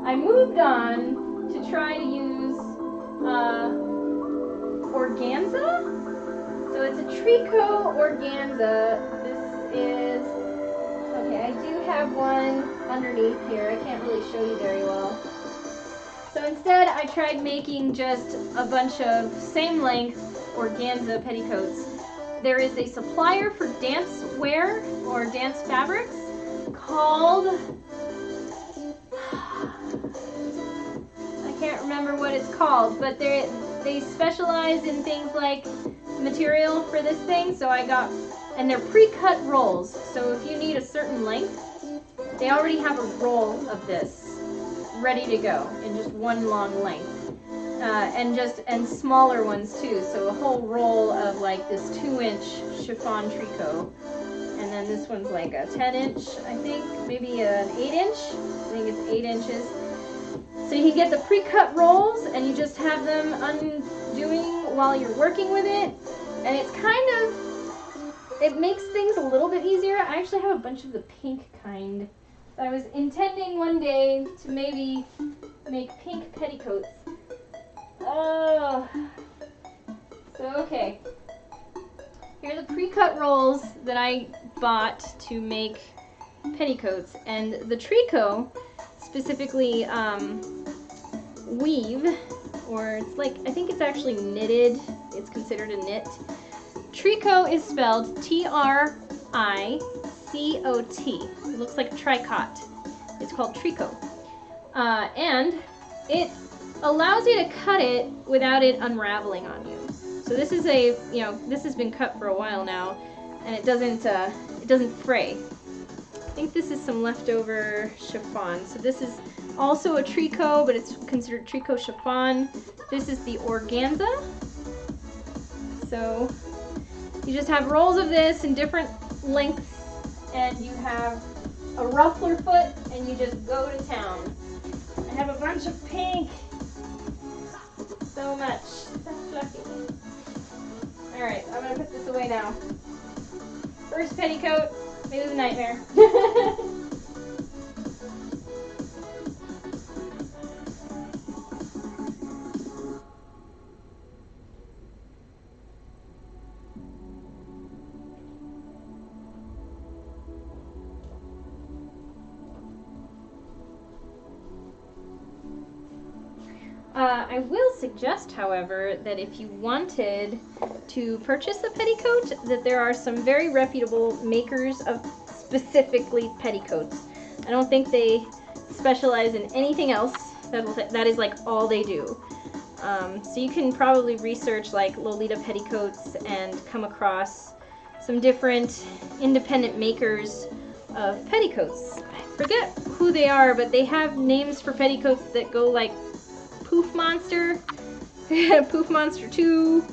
S1: I moved on to try to use organza. So it's a tricot organza. This is, okay, I do have one underneath here. I can't really show you very well. So instead I tried making just a bunch of same length organza petticoats. There is a supplier for dance wear or dance fabrics called, I can't remember what it's called, but they specialize in things like material for this thing, so I got, and they're pre-cut rolls, so if you need a certain length, they already have a roll of this ready to go in just one long length. And smaller ones too, so a whole roll of like this 2-inch chiffon tricot, and then this one's like a 10-inch, I think, maybe an 8-inch. I think it's 8 inches. So you can get the pre-cut rolls, and you just have them undoing while you're working with it, and it's kind of, it makes things a little bit easier. I actually have a bunch of the pink kind. I was intending one day to maybe make pink petticoats. Oh, so okay. Here are the pre-cut rolls that I bought to make petticoats, and the tricot, specifically weave, or it's like, I think it's actually knitted. It's considered a knit. Tricot is spelled T-R-I-C-O-T. It looks like tricot. It's called tricot, and it allows you to cut it without it unraveling on you. So this is a, you know, this has been cut for a while now, and it doesn't fray. I think this is some leftover chiffon. So this is also a tricot, but it's considered tricot chiffon. This is the organza. So you just have rolls of this in different lengths, and you have a ruffler foot, and you just go to town. I have a bunch of pink. So much. That's fluffy. Alright, I'm gonna put this away now. First petticoat. It was a nightmare. I will suggest, however, that if you wanted to purchase a petticoat, that there are some very reputable makers of specifically petticoats. I don't think they specialize in anything else. That is like all they do. So you can probably research like Lolita petticoats and come across some different independent makers of petticoats. I forget who they are, but they have names for petticoats that go like Poof Monster, Poof Monster 2.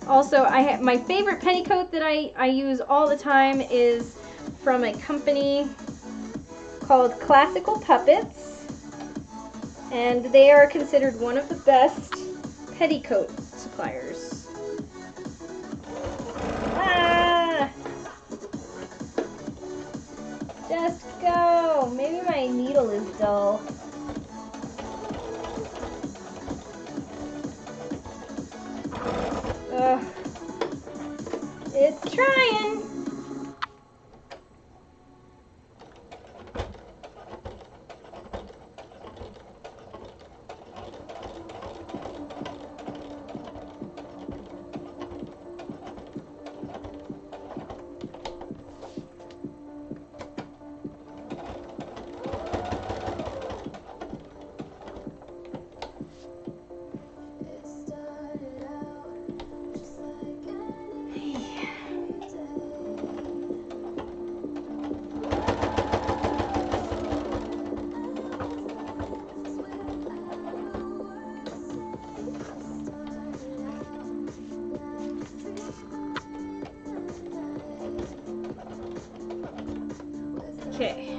S1: Also, my favorite petticoat that I use all the time is from a company called Classical Puppets, and they are considered one of the best petticoat suppliers. Ah! Just go! Maybe my needle is dull. Ugh. It's trying. Okay.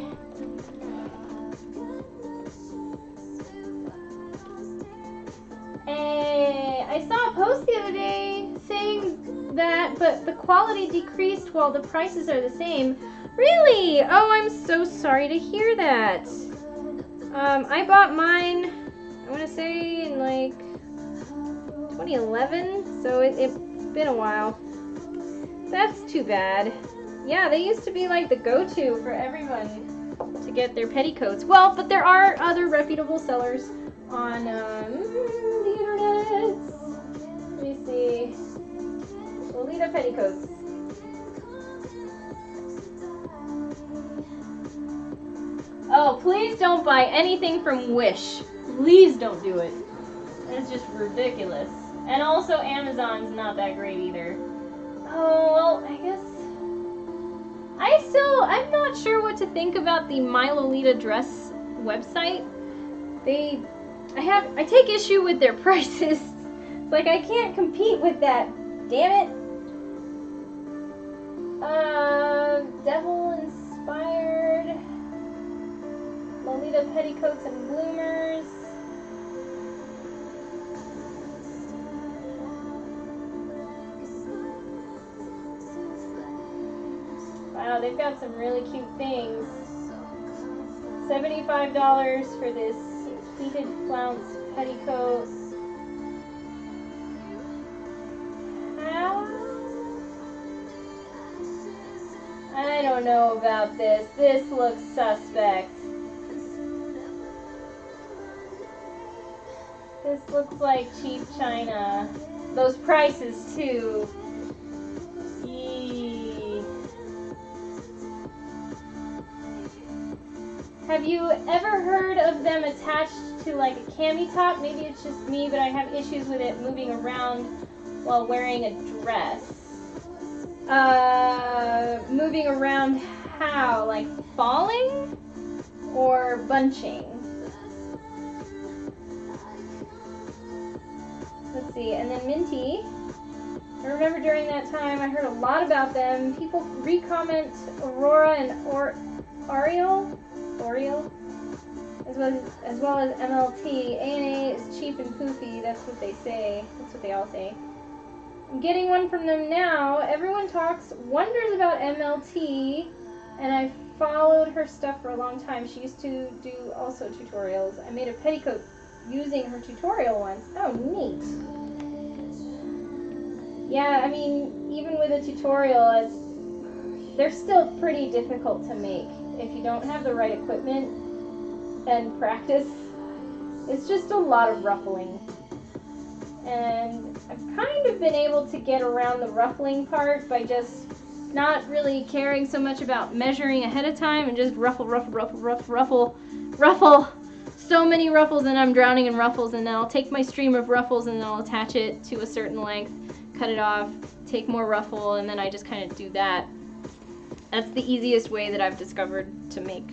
S1: Hey, I saw a post the other day saying that but the quality decreased while the prices are the same. Really? Oh, I'm so sorry to hear that. I bought mine, I want to say in like 2011, so it's been a while. That's too bad. Yeah, they used to be like the go-to for everyone to get their petticoats. Well, but there are other reputable sellers on the internet. Let me see. Lolita Petticoats. Oh, please don't buy anything from Wish. Please don't do it. It's just ridiculous. And also Amazon's not that great either. Oh, well, I guess... I'm not sure what to think about the My Lolita Dress website. I take issue with their prices. Like, I can't compete with that. Damn it. Devil-inspired Lolita Petticoats and Bloomers. Wow, they've got some really cute things. $75 for this pleated flounce petticoat. I don't know about this. This looks suspect. This looks like cheap china. Those prices too. Eee. Have you ever heard of them attached to like a cami top? Maybe it's just me, but I have issues with it moving around while wearing a dress. Moving around how? Like falling? Or bunching? Let's see, and then Minty. I remember during that time I heard a lot about them. People re-comment Aurora and Oriole, as well as MLT. A&A is cheap and poofy, that's what they say. That's what they all say. I'm getting one from them now. Everyone wonders about MLT, and I've followed her stuff for a long time. She used to do also tutorials. I made a petticoat using her tutorial once. Oh, neat. Yeah, I mean, even with a tutorial, they're still pretty difficult to make if you don't have the right equipment and practice. It's just a lot of ruffling. And I've kind of been able to get around the ruffling part by just not really caring so much about measuring ahead of time and just ruffle. So many ruffles and I'm drowning in ruffles, and then I'll take my stream of ruffles and then I'll attach it to a certain length, cut it off, take more ruffle, and then I just kind of do that. That's the easiest way that I've discovered to make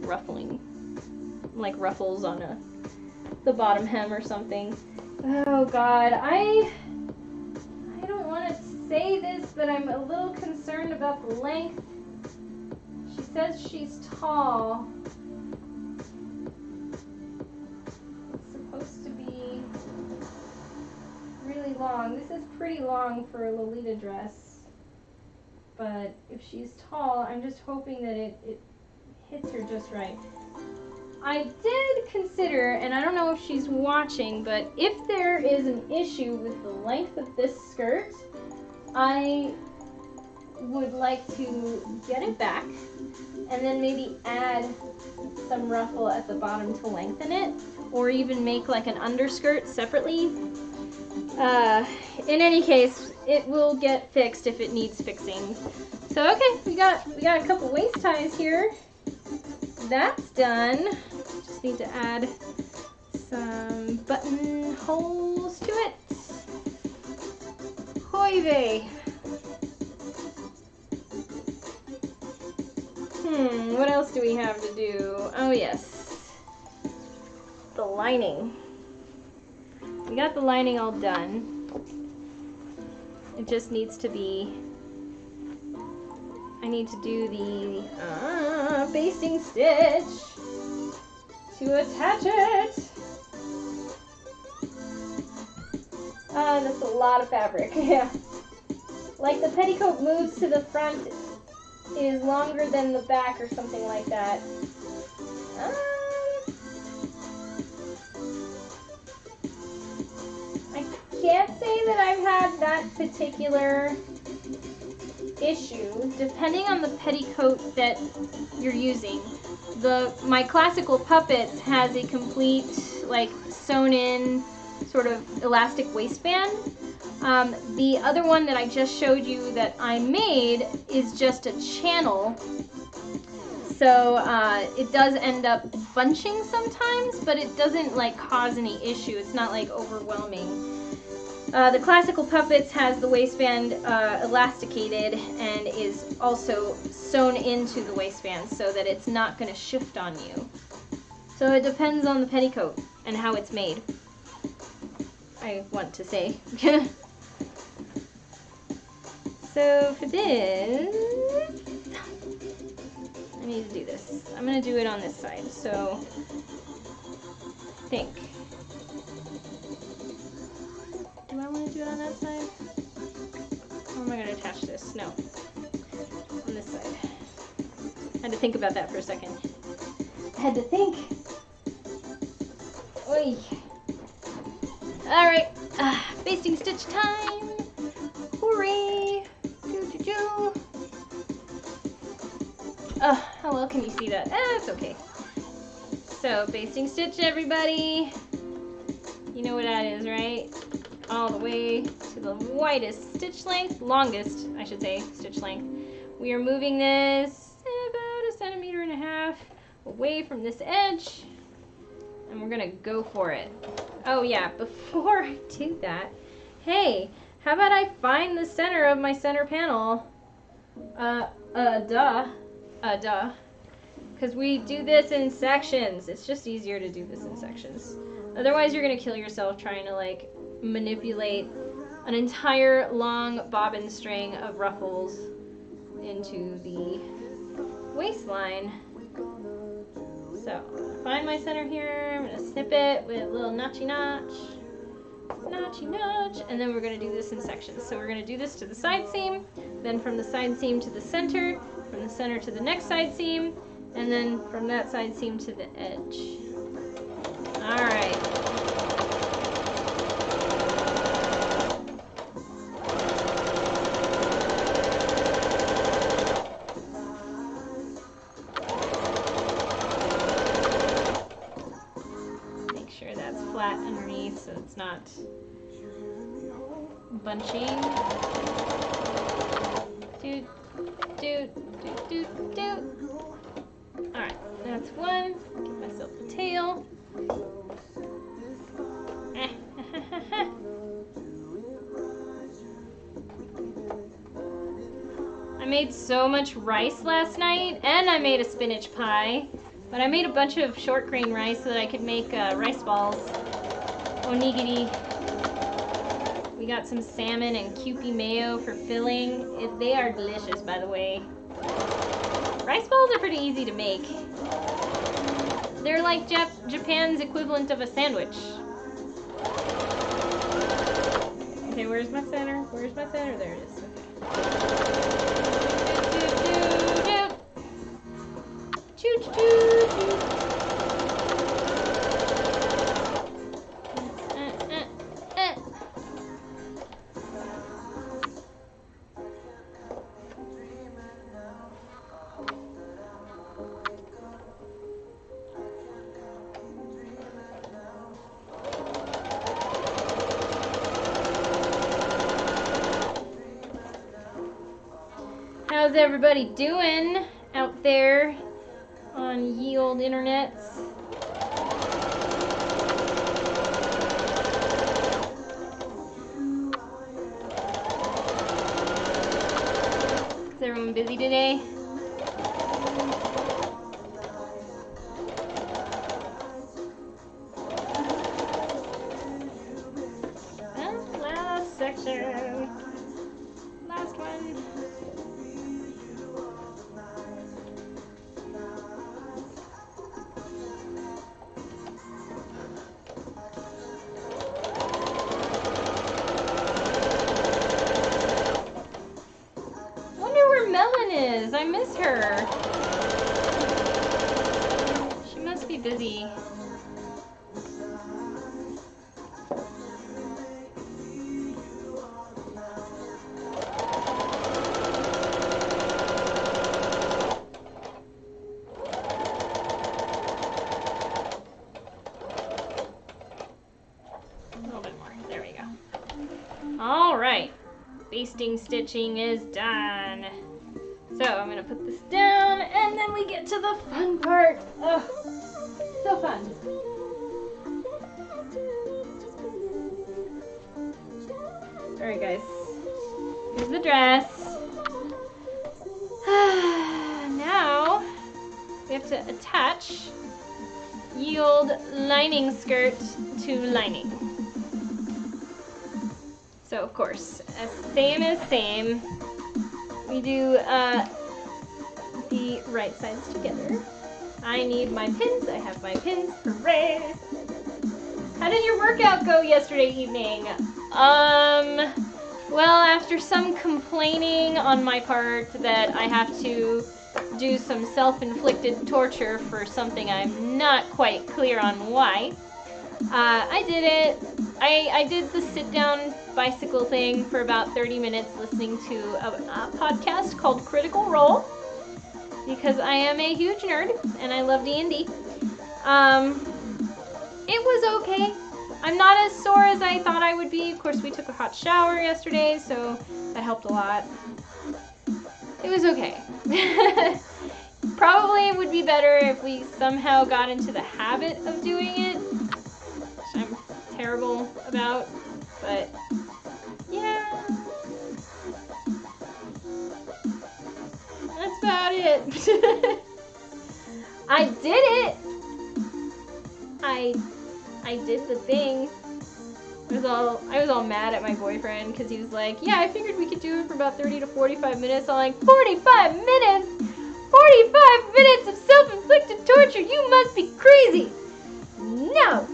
S1: ruffling, like ruffles on the bottom hem or something. Oh God, I don't want to say this, but I'm a little concerned about the length. She says she's tall. It's supposed to be really long. This is pretty long for a Lolita dress. But if she's tall, I'm just hoping that it hits her just right. I did consider, and I don't know if she's watching, but if there is an issue with the length of this skirt, I would like to get it back and then maybe add some ruffle at the bottom to lengthen it, or even make like an underskirt separately. In any case, it will get fixed if it needs fixing. So okay, we got a couple waist ties here. That's done. Just need to add some buttonholes to it. Hoy vey. What else do we have to do? Oh yes, the lining. We got the lining all done. It just needs to be, I need to do the basting stitch to attach it. That's a lot of fabric, yeah. A Like the petticoat moves to the front is longer than the back or something like that. I can't say that I've had that particular issue, depending on the petticoat that you're using. My classical puppets has a complete, like, sewn in sort of elastic waistband. The other one that I just showed you that I made is just a channel. So it does end up bunching sometimes, but it doesn't like cause any issue. It's not like overwhelming. The classical puppets has the waistband elasticated and is also sewn into the waistband so that it's not going to shift on you. So it depends on the petticoat and how it's made, I want to say. So for this, I need to do this. I'm going to do it on this side. So I think. Do I want to do it on that side? Or am I going to attach this? No. On this side. I had to think about that for a second. I had to think. Oy. Alright. Basting stitch time. Hooray. Doo-doo-doo. How well can you see that? It's okay. So, basting stitch, everybody. You know what that is, right? All the way to the widest stitch length, longest, I should say, stitch length. We are moving this about 1.5 centimeters away from this edge, and we're gonna go for it. Oh yeah, before I do that, hey, how about I find the center of my center panel? Because we do this in sections. It's just easier to do this in sections. Otherwise, you're gonna kill yourself trying to like manipulate an entire long bobbin string of ruffles into the waistline. So, find my center here. I'm gonna snip it with a little notchy notch, and then we're gonna do this in sections. So we're gonna do this to the side seam, then from the side seam to the center, from the center to the next side seam, and then from that side seam to the edge. All right. Make sure that's flat underneath so it's not bunching. Doot, doot, doot, doot, doot. Alright, that's one. Give myself a tail. I made so much rice last night, and I made a spinach pie. But I made a bunch of short grain rice so that I could make rice balls. Onigiri. We got some salmon and Kewpie mayo for filling. They are delicious, by the way. Rice balls are pretty easy to make. They're like Japan's equivalent of a sandwich. Okay, where's my center? Where's my center? There it is. Choo choo choo. How's everybody doing out there on ye old internets? Is everyone busy today? Last section. Last one. is. I miss her. She must be busy. Basting stitching is done. So I'm gonna put this down and then we get to the fun part. Oh, so fun. Alright guys, here's the dress. Now we have to attach yield lining skirt to lining. So of course, same as same, we do the right sides together. I need my pins. I have my pins. Hooray! How did your workout go yesterday evening? Well, after some complaining on my part that I have to do some self-inflicted torture for something I'm not quite clear on why, I did it. I did the sit-down bicycle thing for about 30 minutes listening to a podcast called Critical Role because I am a huge nerd and I love D&D. It was okay. I'm not as sore as I thought I would be. Of course, we took a hot shower yesterday, so that helped a lot. It was okay. Probably it would be better if we somehow got into the habit of doing it, which I'm terrible about, but yeah, that's about it. I did it. I did the thing. I was all mad at my boyfriend because he was like, yeah, I figured we could do it for about 30 to 45 minutes. I'm like, 45 minutes? 45 minutes of self-inflicted torture? You must be crazy. No,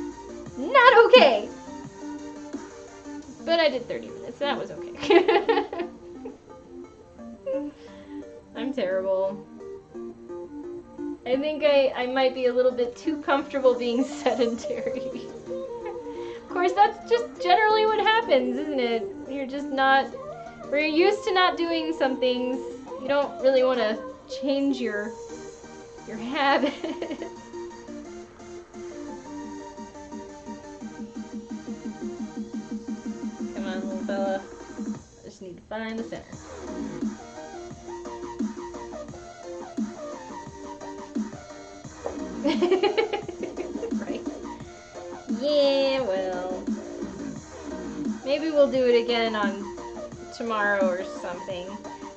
S1: not okay. But I did 30 minutes. That was okay. I'm terrible. I think I might be a little bit too comfortable being sedentary. Of course, that's just generally what happens, isn't it? You're just not... We're used to not doing some things. You don't really want to change your habits. Come on, little fella. I just need to find the center. Right. Yeah, well. Maybe we'll do it again on tomorrow or something.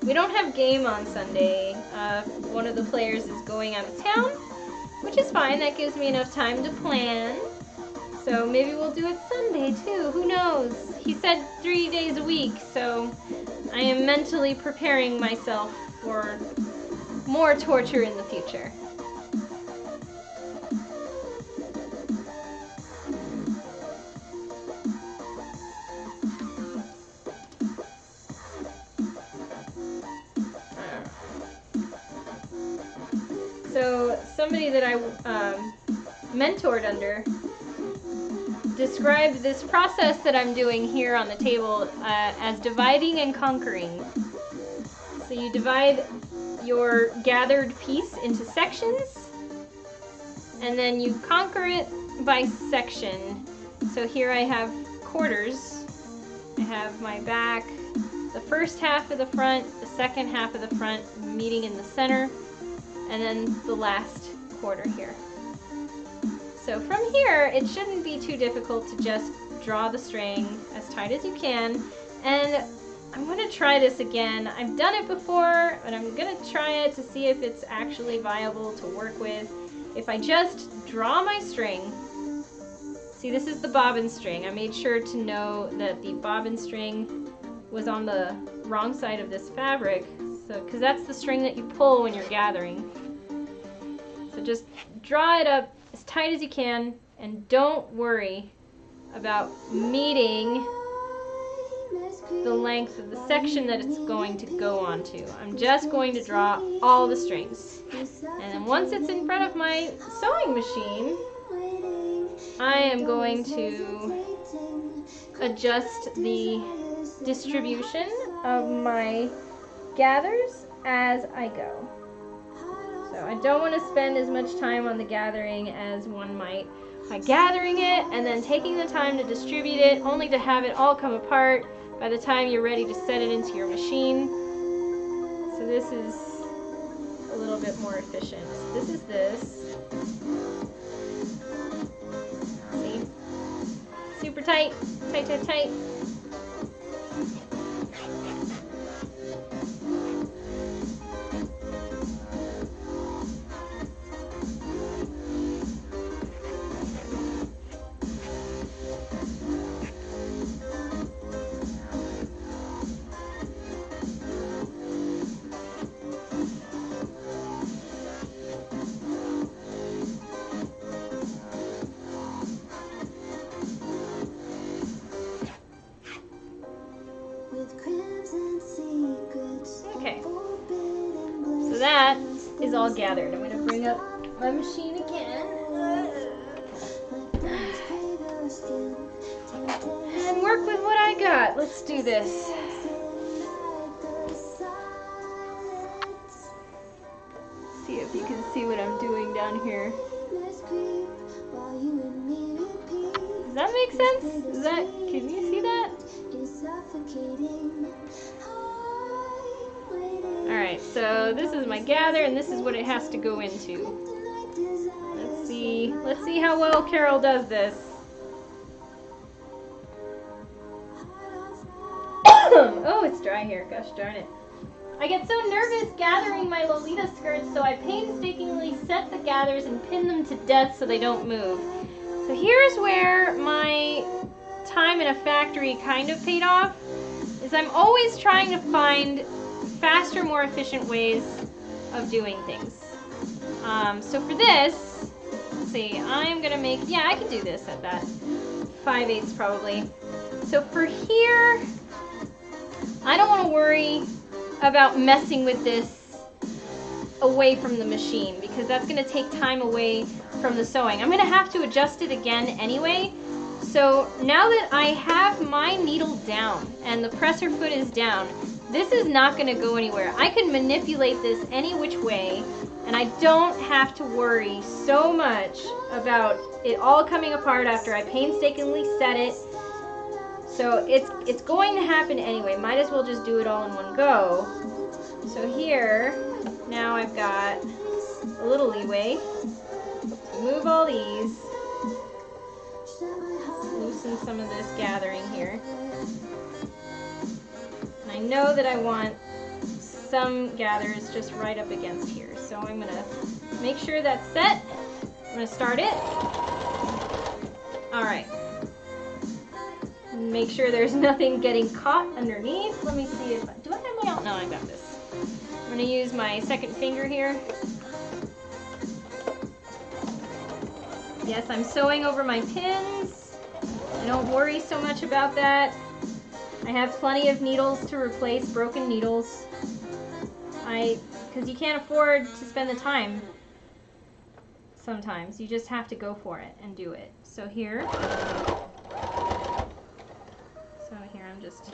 S1: We don't have game on Sunday. One of the players is going out of town, which is fine. That gives me enough time to plan. So maybe we'll do it Sunday too. Who knows? He said 3 days a week, so I am mentally preparing myself for more torture in the future. So somebody that I mentored under described this process that I'm doing here on the table as dividing and conquering. So you divide your gathered piece into sections, and then you conquer it by section. So here I have quarters. I have my back, the first half of the front, the second half of the front meeting in the center, and then the last quarter here. So from here, it shouldn't be too difficult to just draw the string as tight as you can. And I'm going to try this again. I've done it before, but I'm going to try it to see if it's actually viable to work with. If I just draw my string, see, this is the bobbin string. I made sure to know that the bobbin string was on the wrong side of this fabric, so because that's the string that you pull when you're gathering. So just draw it up as tight as you can, and don't worry about meeting the length of the section that it's going to go onto. I'm just going to draw all the strings. And then once it's in front of my sewing machine, I am going to adjust the distribution of my gathers as I go. So I don't want to spend as much time on the gathering as one might by gathering it and then taking the time to distribute it, only to have it all come apart by the time you're ready to set it into your machine. So this is a little bit more efficient. This is this. See? Super tight, tight, tight, tight. Okay, so that is all gathered. I'm going to bring up my machine again and work with what I got. Let's do this. See if you can see what I'm doing down here. Does that make sense? Can you see that? Alright, so this is my gather and this is what it has to go into. Let's see how well Carol does this. Oh, it's dry here, gosh darn it. I get so nervous gathering my Lolita skirts, so I painstakingly set the gathers and pin them to death so they don't move. So here's where my time in a factory kind of paid off, is I'm always trying to find faster, more efficient ways of doing things. So for this, let's see, I'm gonna make, yeah, I can do this at that 5/8 probably. So for here, I don't want to worry about messing with this away from the machine because that's going to take time away from the sewing. I'm going to have to adjust it again anyway. So now that I have my needle down and the presser foot is down, this is not going to go anywhere. I can manipulate this any which way and I don't have to worry so much about it all coming apart after I painstakingly set it. So it's going to happen anyway. Might as well just do it all in one go. So here, now I've got a little leeway to move all these. Loosen some of this gathering here. And I know that I want some gathers just right up against here. So I'm going to make sure that's set. I'm going to start it. Alright. Make sure there's nothing getting caught underneath. Let me see if do I have my no, I got this. I'm gonna use my second finger here. Yes, I'm sewing over my pins. I don't worry so much about that. I have plenty of needles to replace broken needles. Because you can't afford to spend the time sometimes. You just have to go for it and do it. So here I'm just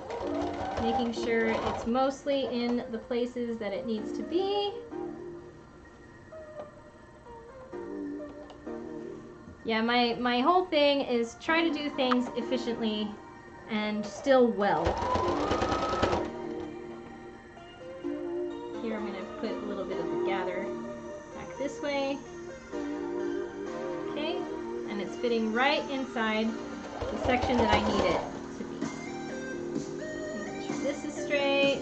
S1: making sure it's mostly in the places that it needs to be. Yeah, my whole thing is try to do things efficiently and still well. Here I'm going to put a little bit of the gather back this way. Okay, and it's fitting right inside the section that I need it to be. Make sure this is straight.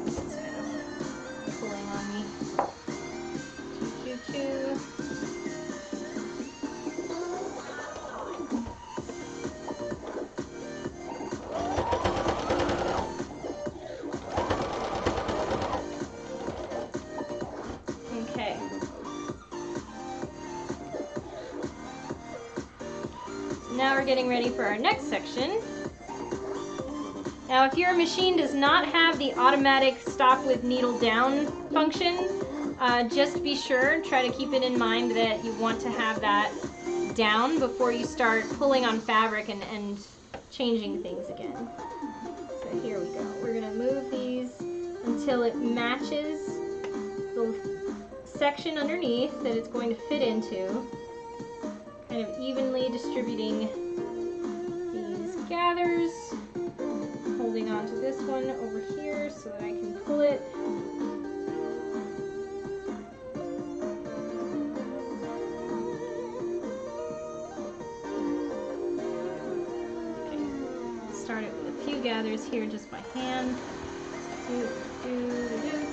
S1: It's kind of pulling on me. Choo. Okay. So now we're getting ready for our next section. Now, if your machine does not have the automatic stop with needle down function, just be sure, try to keep it in mind that you want to have that down before you start pulling on fabric and changing things again. So here we go. We're going to move these until it matches the section underneath that it's going to fit into. Kind of evenly distributing these gathers. Holding on to this one over here so that I can pull it. Okay. Start it with a few gathers here just by hand. Do, do, do, do.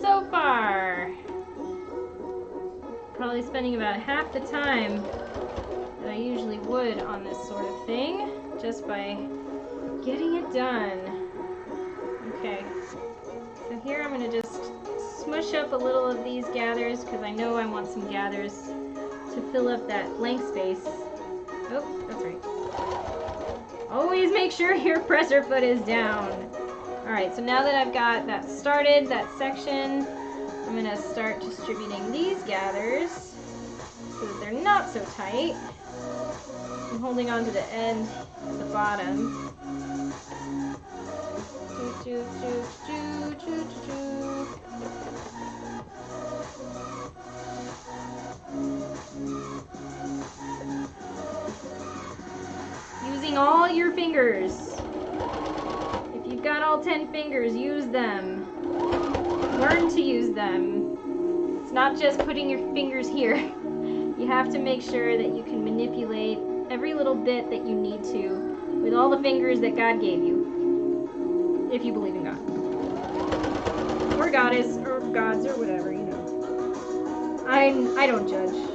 S1: So far. Probably spending about half the time that I usually would on this sort of thing, just by getting it done. Okay, so here I'm going to just smush up a little of these gathers, because I know I want some gathers to fill up that blank space. Oh, that's right. Always make sure your presser foot is down. Alright, so now that I've got that started, that section, I'm going to start distributing these gathers so that they're not so tight. I'm holding on to the end at the bottom. Using all your fingers. You've got all 10 fingers, use them. Learn to use them. It's not just putting your fingers here. You have to make sure that you can manipulate every little bit that you need to with all the fingers that God gave you. If you believe in God. Or goddess, or gods, or whatever, you know. I don't judge.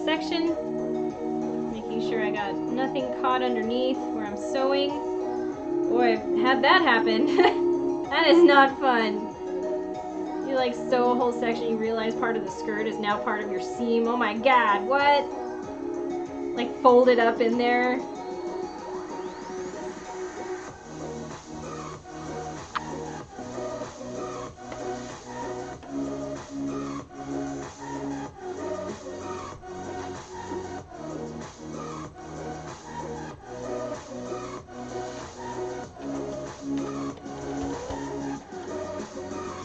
S1: Section, making sure I got nothing caught underneath where I'm sewing. Boy, I've had that happen. That is not fun. You like sew a whole section, you realize part of the skirt is now part of your seam. Oh my god, what? Like folded up in there.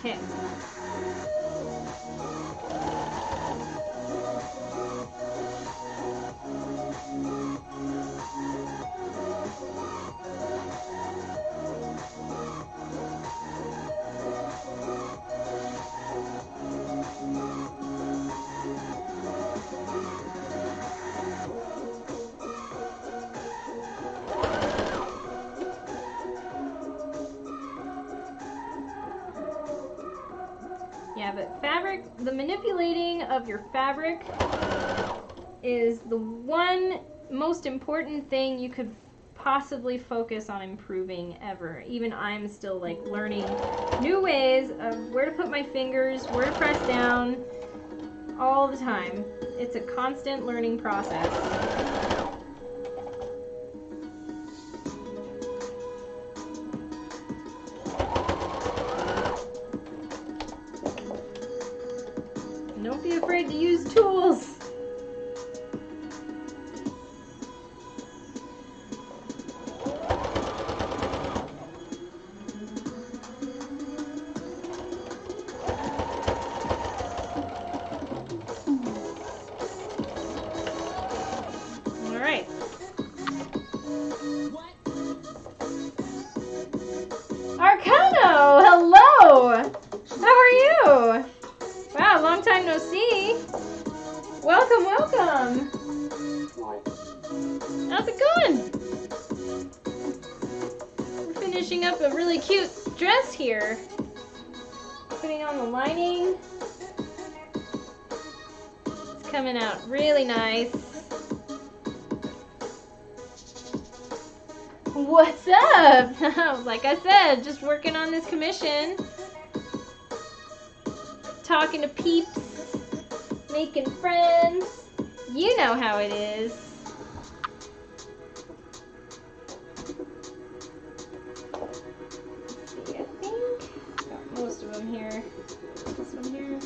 S1: Okay. Yeah, but fabric, the manipulating of your fabric is the one most important thing you could possibly focus on improving ever. Even I'm still like learning new ways of where to put my fingers, where to press down, all the time. It's a constant learning process. And don't be afraid to use tools. Up a really cute dress here. Putting on the lining. It's coming out really nice. What's up? Like I said, just working on this commission. Talking to peeps. Making friends. You know how it is. Here. This one here.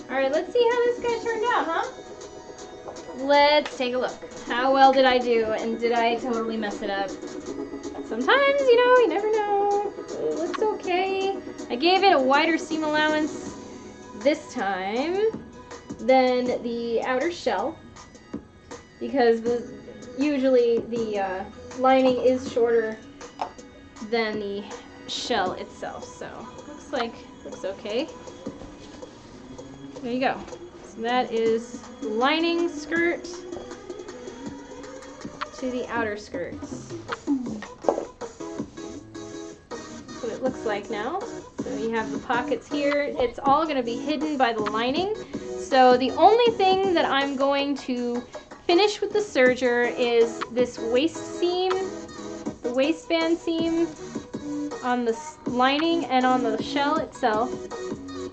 S1: Alright, let's see how this guy turned out, huh? Let's take a look. How well did I do, and did I totally mess it up? Sometimes, you know, you never know. It looks okay. I gave it a wider seam allowance this time than the outer shell, because usually the lining is shorter than the shell itself, so looks okay. There you go. So that is the lining skirt to the outer skirts. That's what it looks like now. So you have the pockets here. It's all going to be hidden by the lining. So the only thing that I'm going to finish with the serger is this waist seam, the waistband seam on the lining and on the shell itself.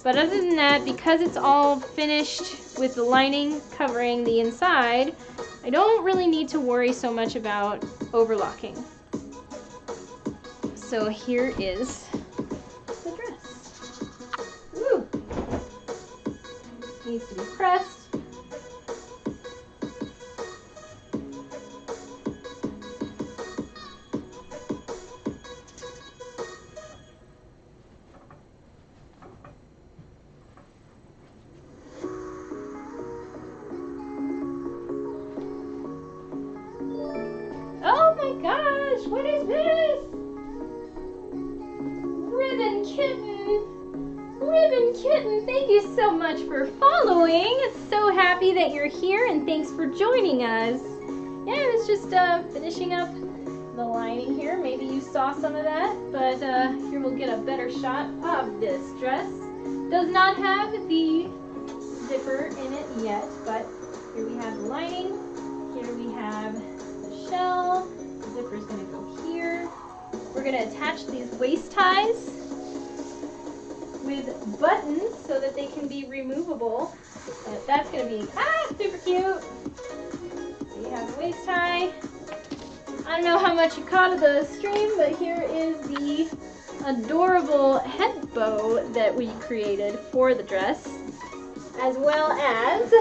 S1: But other than that, because it's all finished with the lining covering the inside, I don't really need to worry so much about overlocking. So here is the dress. Woo! Needs to be pressed. What is this? Ribbon Kitten! Ribbon Kitten, thank you so much for following. It's so happy that you're here, and thanks for joining us. Yeah, I was just finishing up the lining here. Maybe you saw some of that, but here we'll get a better shot of this dress. Does not have the zipper in it yet, but here we have the lining. Here we have the shell. The zipper is going to go here. We're going to attach these waist ties with buttons so that they can be removable. That's going to be super cute. So you have the waist tie. I don't know how much you caught of the stream, but here is the adorable head bow that we created for the dress, as well as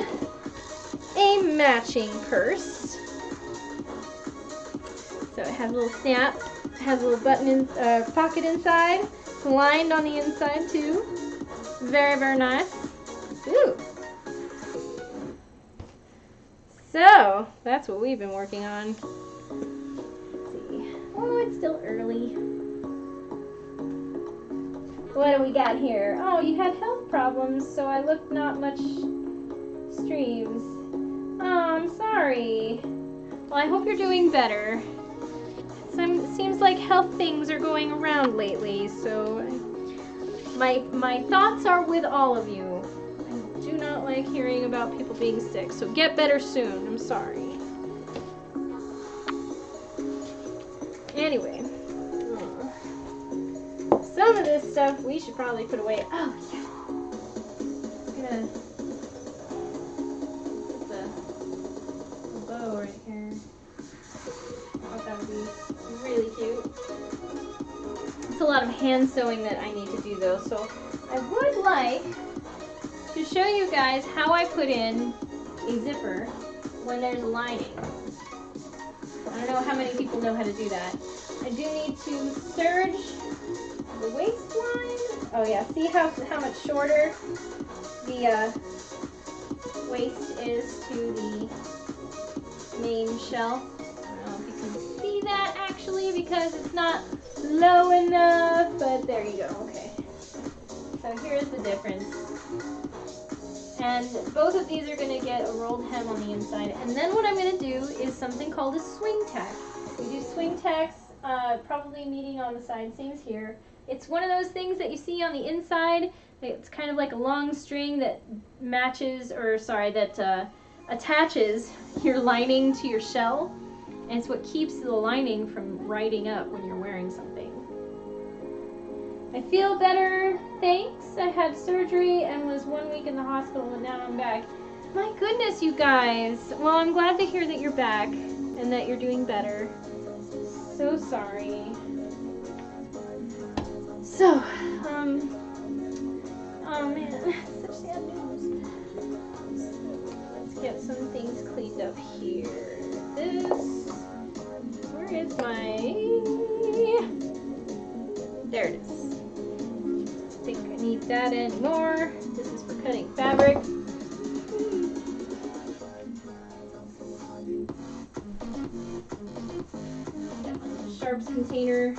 S1: a matching purse. So it has a little snap, it has a little button pocket inside, it's lined on the inside too. Very, very nice. Ooh. So that's what we've been working on. Let's see. Oh, it's still early. What do we got here? Oh, you had health problems, so I looked not much streams. Oh, I'm sorry. Well, I hope you're doing better. It seems like health things are going around lately, so My thoughts are with all of you. I do not like hearing about people being sick, so get better soon. I'm sorry. Anyway, some of this stuff we should probably put away. Oh yeah. I'm gonna put the bow right here. I thought that would be really cute. It's a lot of hand sewing that I need to do though, so I would like to show you guys how I put in a zipper when there's a lining. I don't know how many people know how to do that. I do need to serge the waistline. Oh yeah, see how much shorter the waist is to the main shell? I don't know if you can see that actually because it's not low enough, but there you go, okay. So here's the difference. And both of these are going to get a rolled hem on the inside. And then what I'm going to do is something called a swing tack. We do swing tacks, probably meeting on the side seams here. It's one of those things that you see on the inside. It's kind of like a long string that attaches your lining to your shell. And it's what keeps the lining from riding up when you're wearing something. I feel better, thanks. I had surgery and was 1 week in the hospital and now I'm back. My goodness, you guys. Well, I'm glad to hear that you're back and that you're doing better. So sorry. So, oh man, such sad news. Let's get some things cleaned up here. Where is my, there it is. I think I need that anymore. This is for cutting fabric. Got my little sharps container.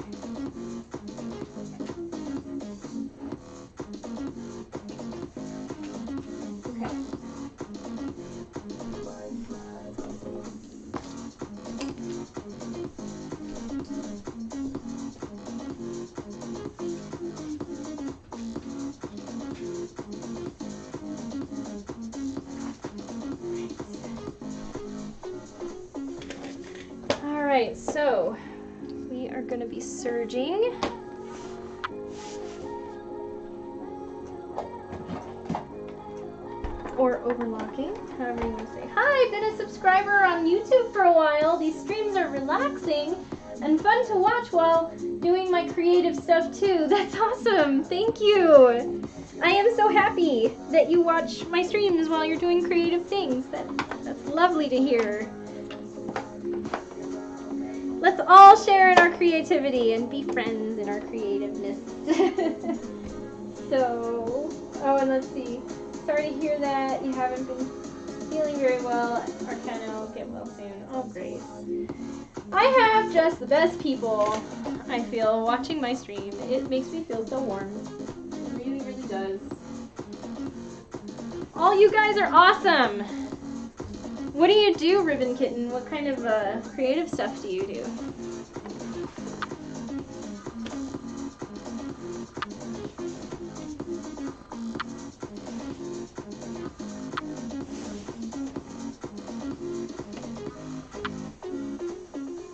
S1: Okay. Alright, so we are going to be serging. Or overlocking, however you want to say. Hi, I've been a subscriber on YouTube for a while. These streams are relaxing and fun to watch while doing my creative stuff too. That's awesome. Thank you. I am so happy that you watch my streams while you're doing creative things. That's lovely to hear. Let's all share in our creativity and be friends in our creativeness. So, oh, and let's see. Sorry to hear that you haven't been feeling very well. Arcano will get well soon. Oh, great. I have just the best people, I feel, watching my stream. It makes me feel so warm. It really, really does. All you guys are awesome. What do you do, Ribbon Kitten? What kind of creative stuff do you do?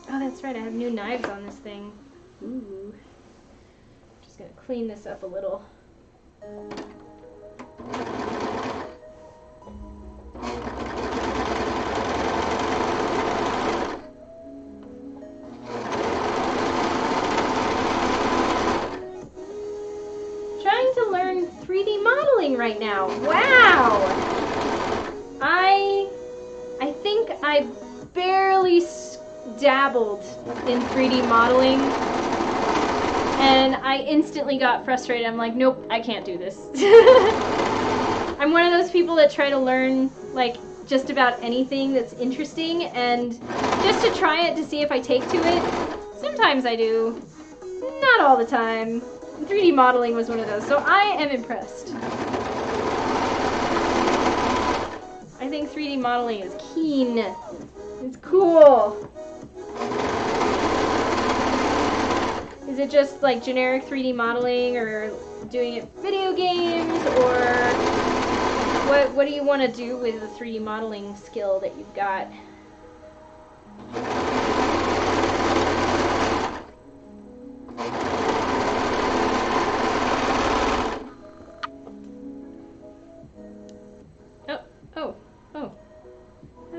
S1: Oh, that's right. I have new knives on this thing. Ooh. Just gonna clean this up a little. Trying to learn 3D modeling right now. Wow! I think I barely dabbled in 3D modeling and I instantly got frustrated. I'm like, nope, I can't do this. I'm one of those people that try to learn like just about anything that's interesting and just to try it to see if I take to it. Sometimes I do, not all the time. 3D modeling was one of those, so I am impressed. I think 3D modeling is keen. It's cool. Is Is it just like generic 3D modeling, or doing it video games, or what do you want to do with the 3D modeling skill that you've got? Oh. How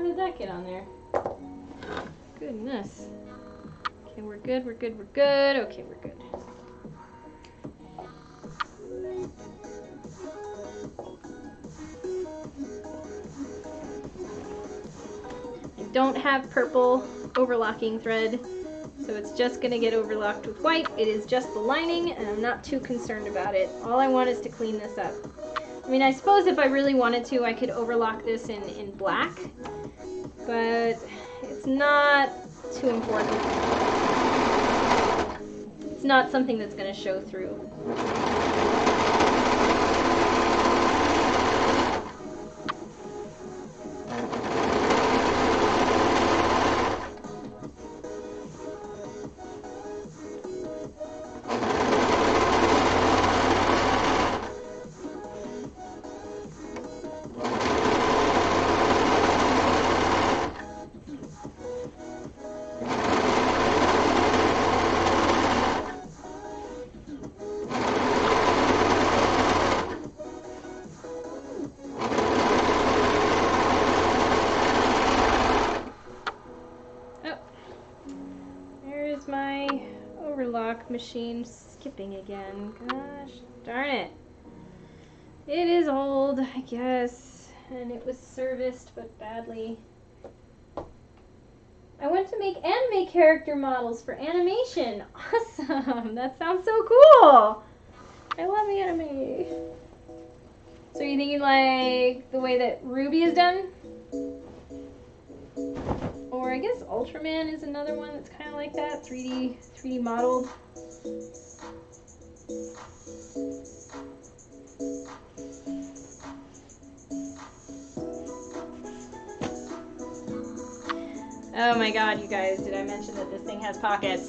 S1: did that get on there? Goodness. Okay, we're good. Okay, we're good. I don't have purple overlocking thread, so it's just gonna get overlocked with white. It is just the lining, and I'm not too concerned about it. All I want is to clean this up. I mean, I suppose if I really wanted to, I could overlock this in black, but it's not too important. It's not something that's going to show through. Machine skipping again. Gosh darn it. It is old, I guess, and it was serviced but badly. I went to make anime character models for animation. Awesome. That sounds so cool. I love anime. So you think you like the way that Ruby is done? Or I guess Ultraman is another one that's kind of like that, 3D modeled. Oh my god, you guys, did I mention that this thing has pockets?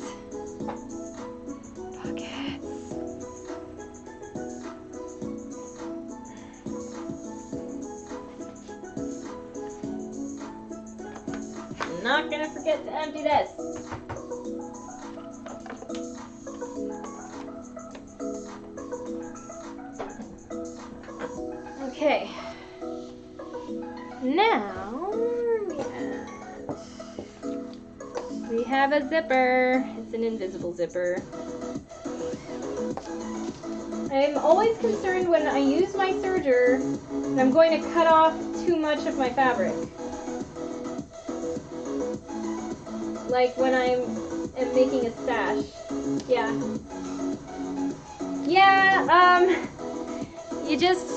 S1: Pockets. I'm not gonna forget to empty this. Okay. Now we have a zipper. It's an invisible zipper. I'm always concerned when I use my serger that I'm going to cut off too much of my fabric. Like when I am making a stash. Yeah. Yeah, you just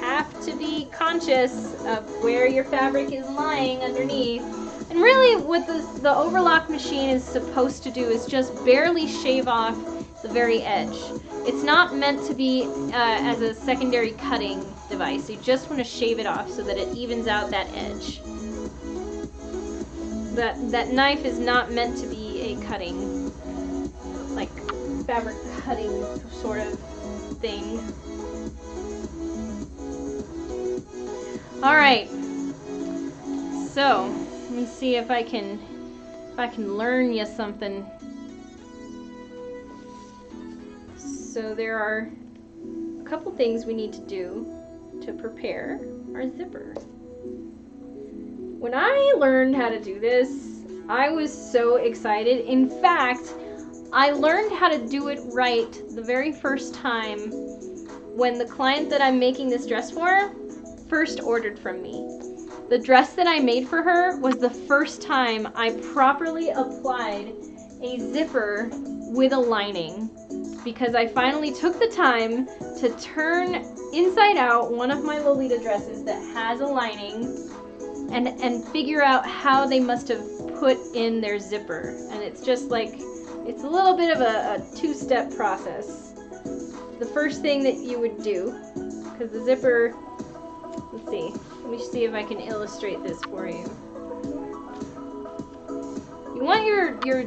S1: have to be conscious of where your fabric is lying underneath. And really what the overlock machine is supposed to do is just barely shave off the very edge. It's not meant to be as a secondary cutting device. You just want to shave it off so that it evens out that edge. That knife is not meant to be a cutting, like fabric cutting sort of thing. All right. So let me see if I can learn you something. So there are a couple things we need to do to prepare our zipper. When I learned how to do this, I was so excited. In fact, I learned how to do it right the very first time when the client that I'm making this dress for first ordered from me. The dress that I made for her was the first time I properly applied a zipper with a lining, because I finally took the time to turn inside out one of my Lolita dresses that has a lining and figure out how they must have put in their zipper. And it's just like, it's a little bit of a two-step process. The first thing that you would do, because the zipper, let's see, let me see if I can illustrate this for you. You want your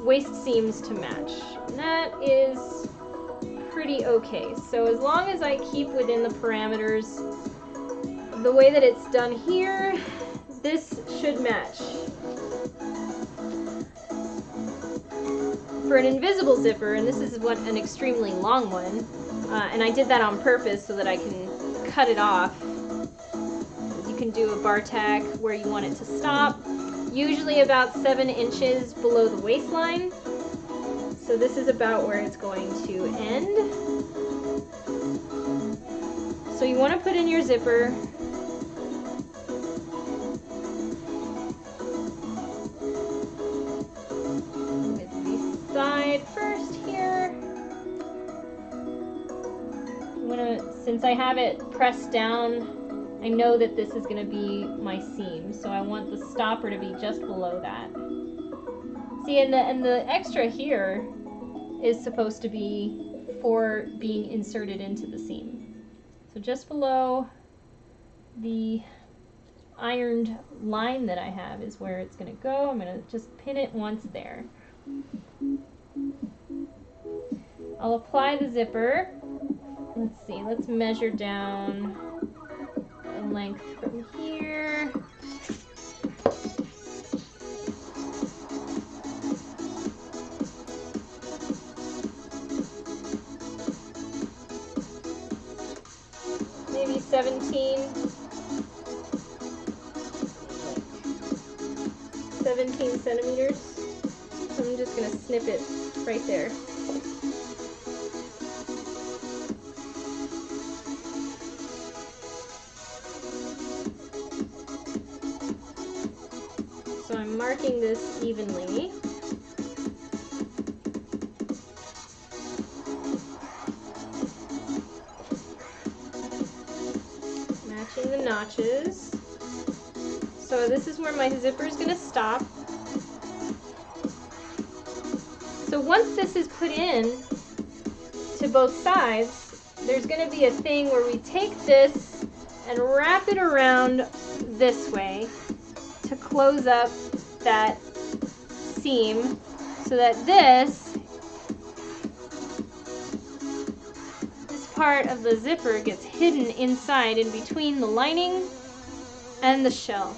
S1: waist seams to match. And that is pretty okay. So as long as I keep within the parameters of the way that it's done here, this should match. For an invisible zipper, and this is an extremely long one, and I did that on purpose so that I can cut it off. You can do a bar tack where you want it to stop, usually about 7 inches below the waistline. So this is about where it's going to end. So you want to put in your zipper. With the side first here. I'm gonna, since I have it pressed down, I know that this is going to be my seam, so I want the stopper to be just below that. See, and the extra here is supposed to be for being inserted into the seam. So just below the ironed line that I have is where it's going to go. I'm going to just pin it once there. I'll apply the zipper. Let's see, let's measure down the length from here. Maybe 17 centimeters. So I'm just going to snip it right there. So I'm marking this evenly. Matching the notches. So this is where my zipper is going to stop. So once this is put in to both sides, there's going to be a thing where we take this and wrap it around this way to close up that seam so that this part of the zipper gets hidden inside in between the lining and the shell.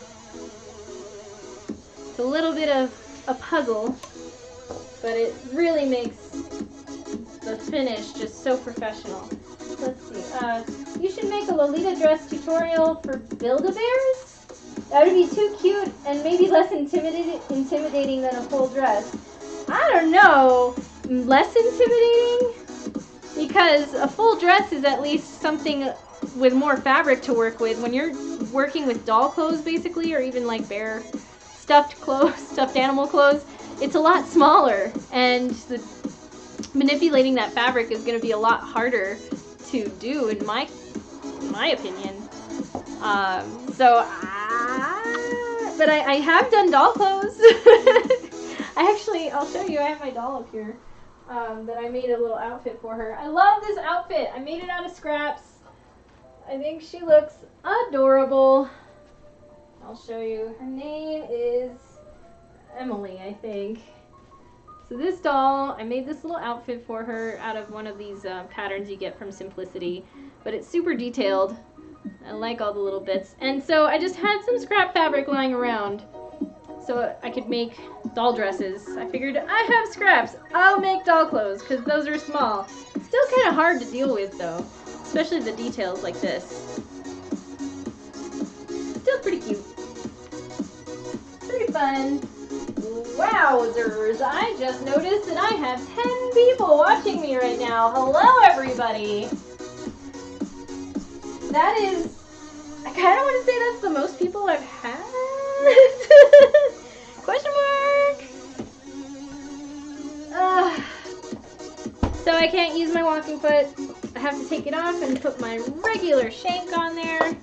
S1: It's a little bit of a puzzle, but it really makes the finish just so professional. Let's see, you should make a Lolita dress tutorial for Build-A-Bears? That would be too cute and maybe less intimidating than a full dress. I don't know, less intimidating? Because a full dress is at least something with more fabric to work with. When you're working with doll clothes basically, or even like bear stuffed clothes, stuffed animal clothes, it's a lot smaller, and manipulating that fabric is going to be a lot harder to do in my opinion. But I have done doll clothes. I'll show you, I have my doll up here that I made a little outfit for her. I love this outfit. I made it out of scraps. I think she looks adorable. I'll show you. Her name is Emily, I think. So this doll, I made this little outfit for her out of one of these patterns you get from Simplicity, but it's super detailed. I like all the little bits. And so I just had some scrap fabric lying around so I could make doll dresses. I figured I have scraps, I'll make doll clothes because those are small. It's still kind of hard to deal with though, especially the details like this. Still pretty cute. Pretty fun. Wowzers, I just noticed that I have 10 people watching me right now. Hello everybody. That is, I kind of want to say that's the most people I've had. Question mark. So I can't use my walking foot. I have to take it off and put my regular shank on there.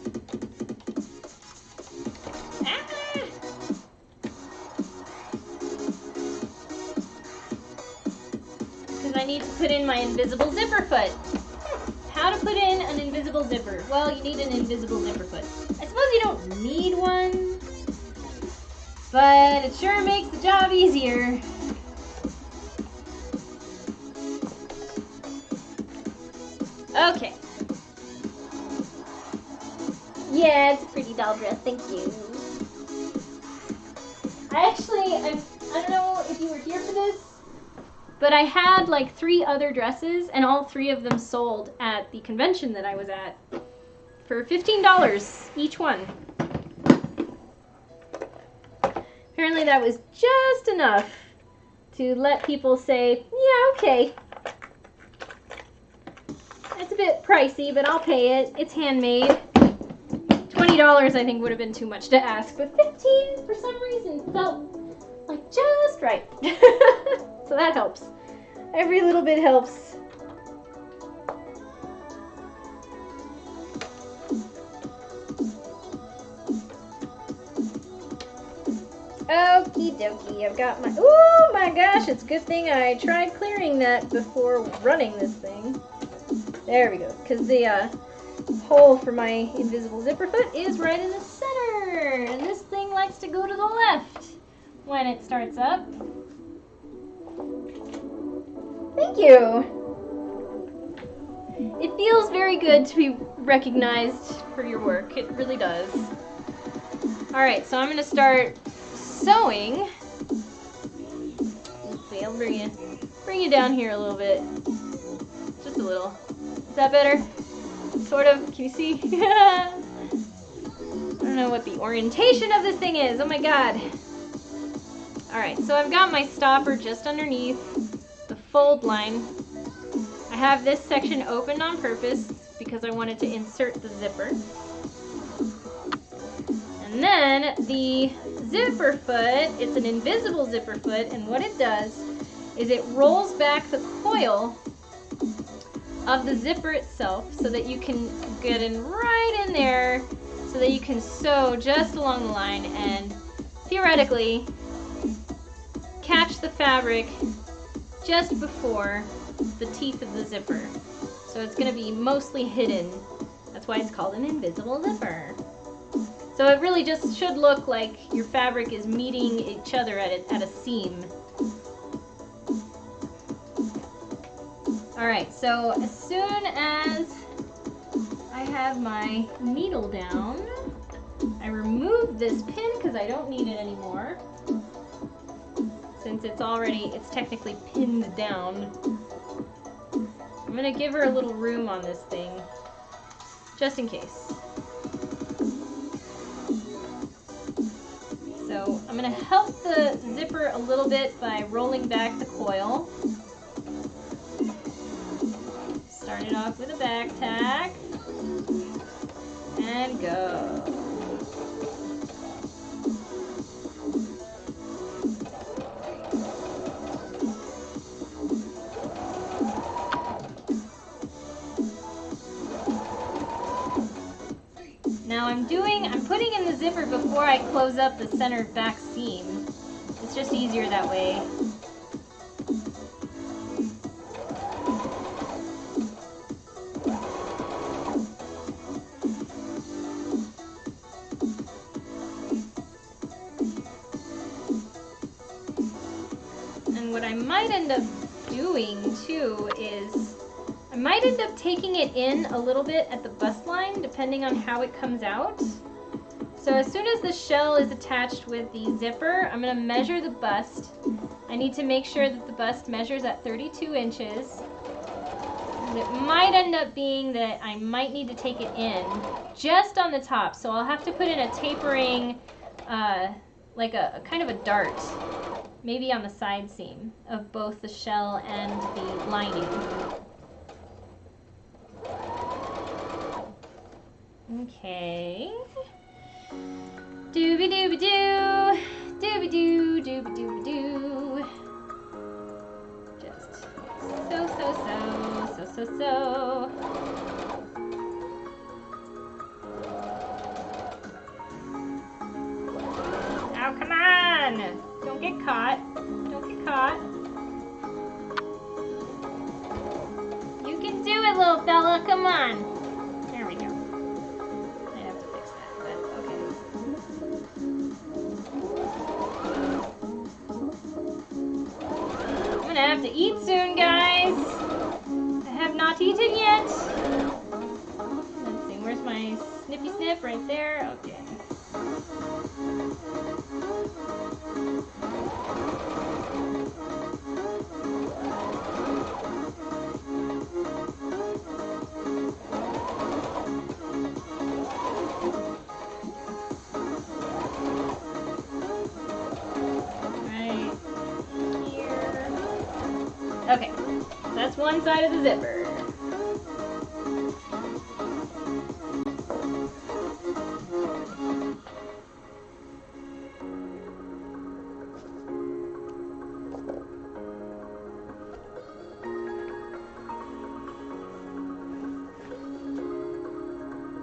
S1: Because I need to put in my invisible zipper foot. How to put in an invisible zipper. Well, you need an invisible zipper foot. I suppose you don't need one, but it sure makes the job easier. Okay. Yeah, it's a pretty doll dress. Thank you. I don't know if you were here for this, but I had like 3 other dresses, and all 3 of them sold at the convention that I was at for $15 each one. Apparently that was just enough to let people say, yeah, okay. It's a bit pricey, but I'll pay it. It's handmade. $20 I think would have been too much to ask, but 15 for some reason felt like just right. So that helps. Every little bit helps. Okie dokie, I've got my, oh my gosh, it's a good thing I tried clearing that before running this thing. There we go, because the hole for my invisible zipper foot is right in the center, and this thing likes to go to the left when it starts up. Thank you. It feels very good to be recognized for your work. It really does. Alright, so I'm going to start sewing. Okay, I'll bring you down here a little bit. Just a little. Is that better? Sort of. Can you see? I don't know what the orientation of this thing is. Oh my god. Alright, so I've got my stopper just underneath the fold line. I have this section opened on purpose because I wanted to insert the zipper. And then the zipper foot, it's an invisible zipper foot, and what it does is it rolls back the coil of the zipper itself so that you can get in right in there so that you can sew just along the line and theoretically catch the fabric just before the teeth of the zipper. So it's going to be mostly hidden. That's why it's called an invisible zipper. So it really just should look like your fabric is meeting each other at a seam. Alright, so as soon as I have my needle down, I remove this pin because I don't need it anymore. Since it's technically pinned down. I'm going to give her a little room on this thing, just in case. So I'm going to help the zipper a little bit by rolling back the coil. Start it off with a back tack. And go. Now I'm putting in the zipper before I close up the center back seam. It's just easier that way. And what I might end up doing too is I might end up taking it in a little bit at the bust line, depending on how it comes out. So as soon as the shell is attached with the zipper, I'm going to measure the bust. I need to make sure that the bust measures at 32 inches. And it might end up being that I might need to take it in just on the top. So I'll have to put in a tapering, like a kind of a dart, maybe on the side seam of both the shell and the lining. Okay. Dooby dooby doo. Dooby doo, dooby dooby doo. Just so. Oh, come on! Don't get caught. Don't get caught. You can do it, little fella. Come on. There we go. I have to fix that, but okay. I'm gonna have to eat soon, guys. I have not not eaten yet. Let's see, where's my snippy snip? Right there. Okay. Okay, that's one side of the zipper.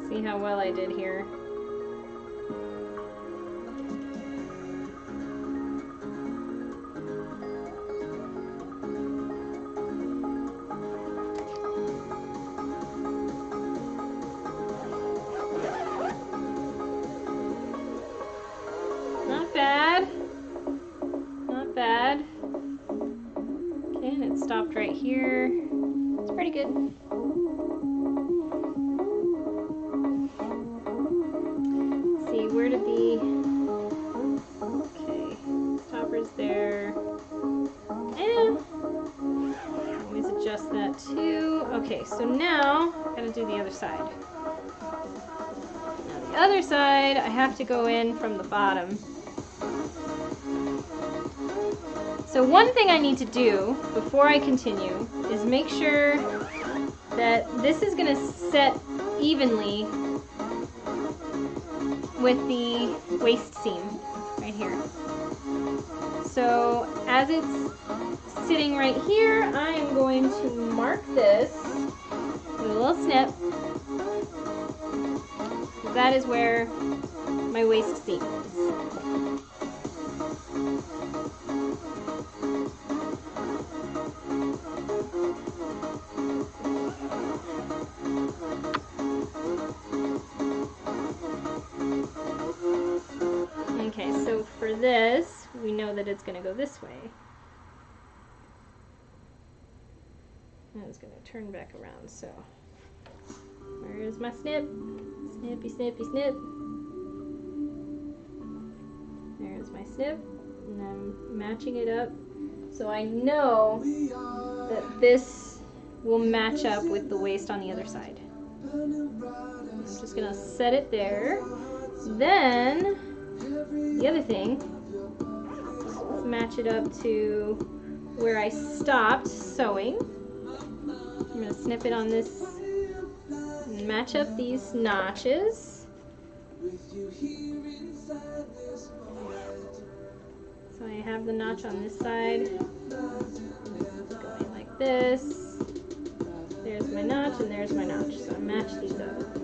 S1: See how well I did here. Not bad. Not bad. Okay, and it stopped right here. It's pretty good. Let's see, where did the... Okay, stopper's there. And always adjust that too. Okay, so now I gotta do the other side. Now the other side, I have to go in from the bottom. So one thing I need to do before I continue is make sure that this is going to set evenly with the waist seam right here. So as it's sitting right here, I am going to mark this with a little snip. That is where my waist seam is. Okay, so for this, we know that it's going to go this way. And it's going to turn back around, so where is my snip? Snippy, snippy, snip. There's my snip, and I'm matching it up so I know that this will match up with the waist on the other side. I'm just going to set it there. Then the other thing, let's match it up to where I stopped sewing. I'm going to snip it on this and match up these notches. So I have the notch on this side, going like this. There's my notch and there's my notch. So I match these up.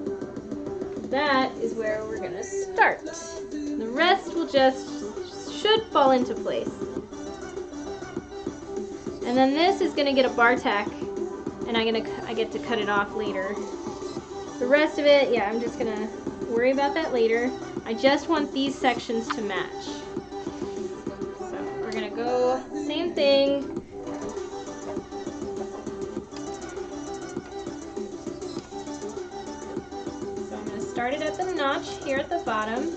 S1: That is where we're going to start. The rest will should fall into place. And then this is going to get a bar tack, and I get to cut it off later. The rest of it, yeah, I'm just going to worry about that later. I just want these sections to match. So we're going to go same thing. So I'm going to start it at the notch here at the bottom.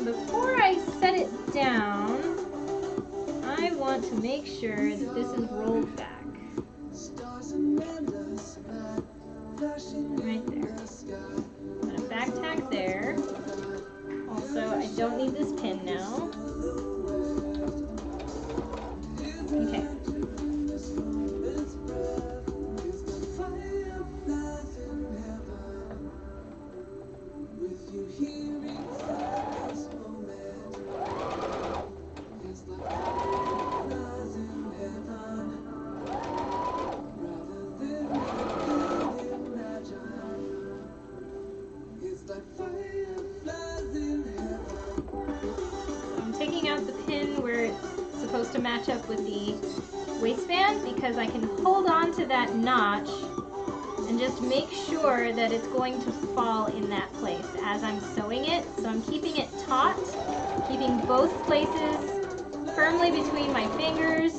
S1: Before I set it down, I want to make sure that this is rolled back. Right there. I'm going to back tack there. Also, I don't need this pin now. Okay. To match up with the waistband, because I can hold on to that notch and just make sure that it's going to fall in that place as I'm sewing it. So I'm keeping it taut, keeping both places firmly between my fingers,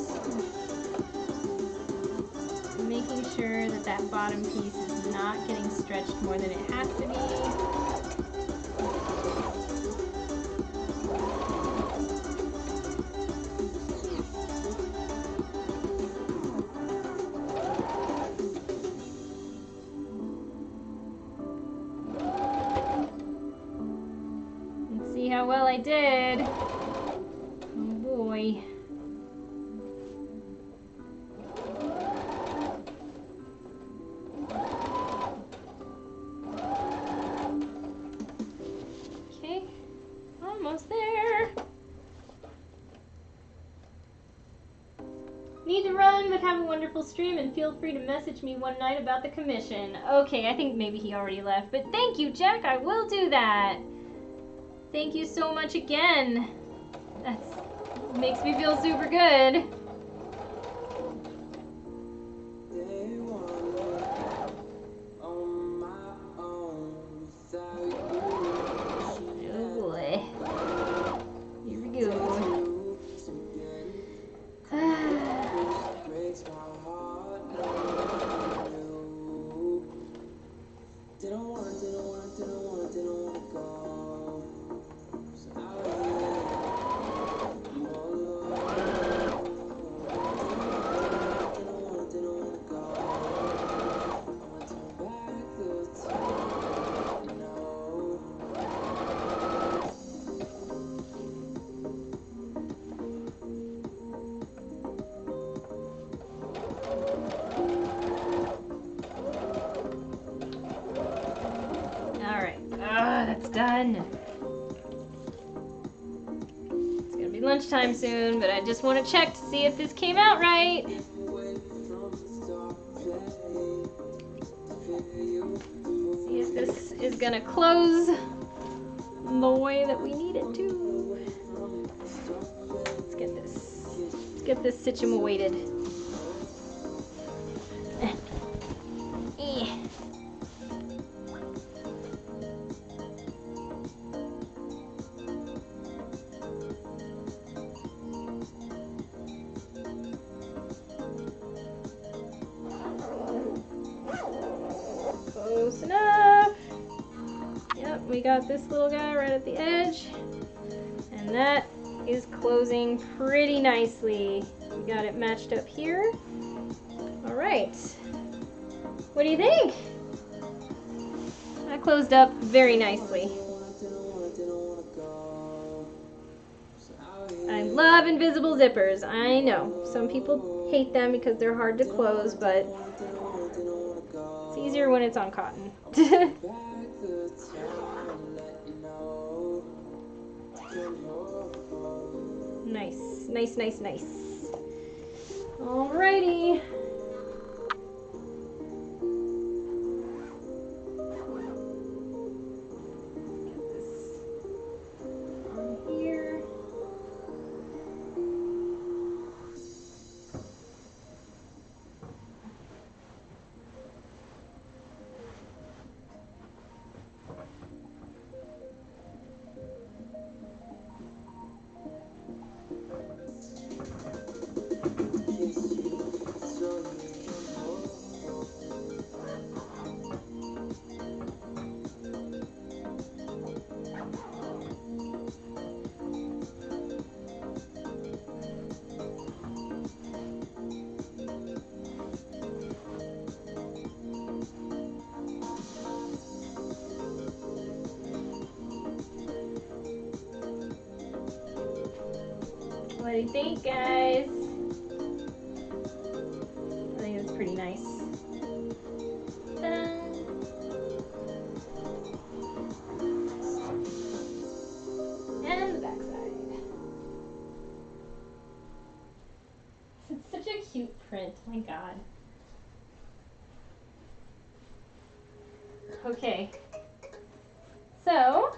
S1: making sure that that bottom piece is not getting stretched more than it has to be. See how well I did. Oh boy. Okay, almost there. Need to run, but have a wonderful stream and feel free to message me one night about the commission. Okay, I think maybe he already left, but thank you, Jack. I will do that. Thank you so much again. That makes me feel super good. Oh boy. Here we go. Done. It's gonna be lunchtime soon, but I just want to check to see if this came out right. See if this is gonna close the way that we need it to. Let's get this situated. Close enough. Yep, we got this little guy right at the edge. And that is closing pretty nicely. We got it matched up here. All right. What do you think? That closed up very nicely. I love invisible zippers. I know. Some people hate them because they're hard to close, but it's easier when it's on cotton. Nice, nice, nice, nice. Alrighty. What do you think, guys? I think it's pretty nice. Ta-da! And the back side. It's such a cute print, my god. Okay. So,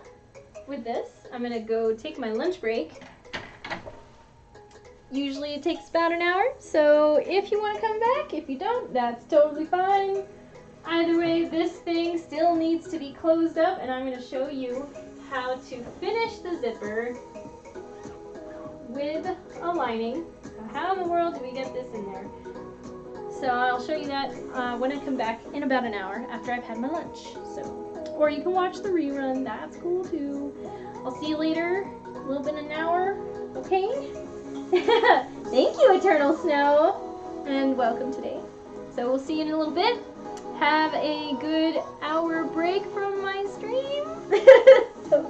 S1: with this, I'm gonna go take my lunch break. Usually it takes about an hour, so if you want to come back, if you don't, that's totally fine. Either way, this thing still needs to be closed up, and I'm going to show you how to finish the zipper with a lining. So how in the world do we get this in there? So I'll show you that when I come back in about an hour after I've had my lunch. So, or you can watch the rerun. That's cool too. I'll see you later. A little bit in an hour. Okay? Thank you, Eternal Snow, and welcome today. So we'll see you in a little bit. Have a good hour break from my stream. So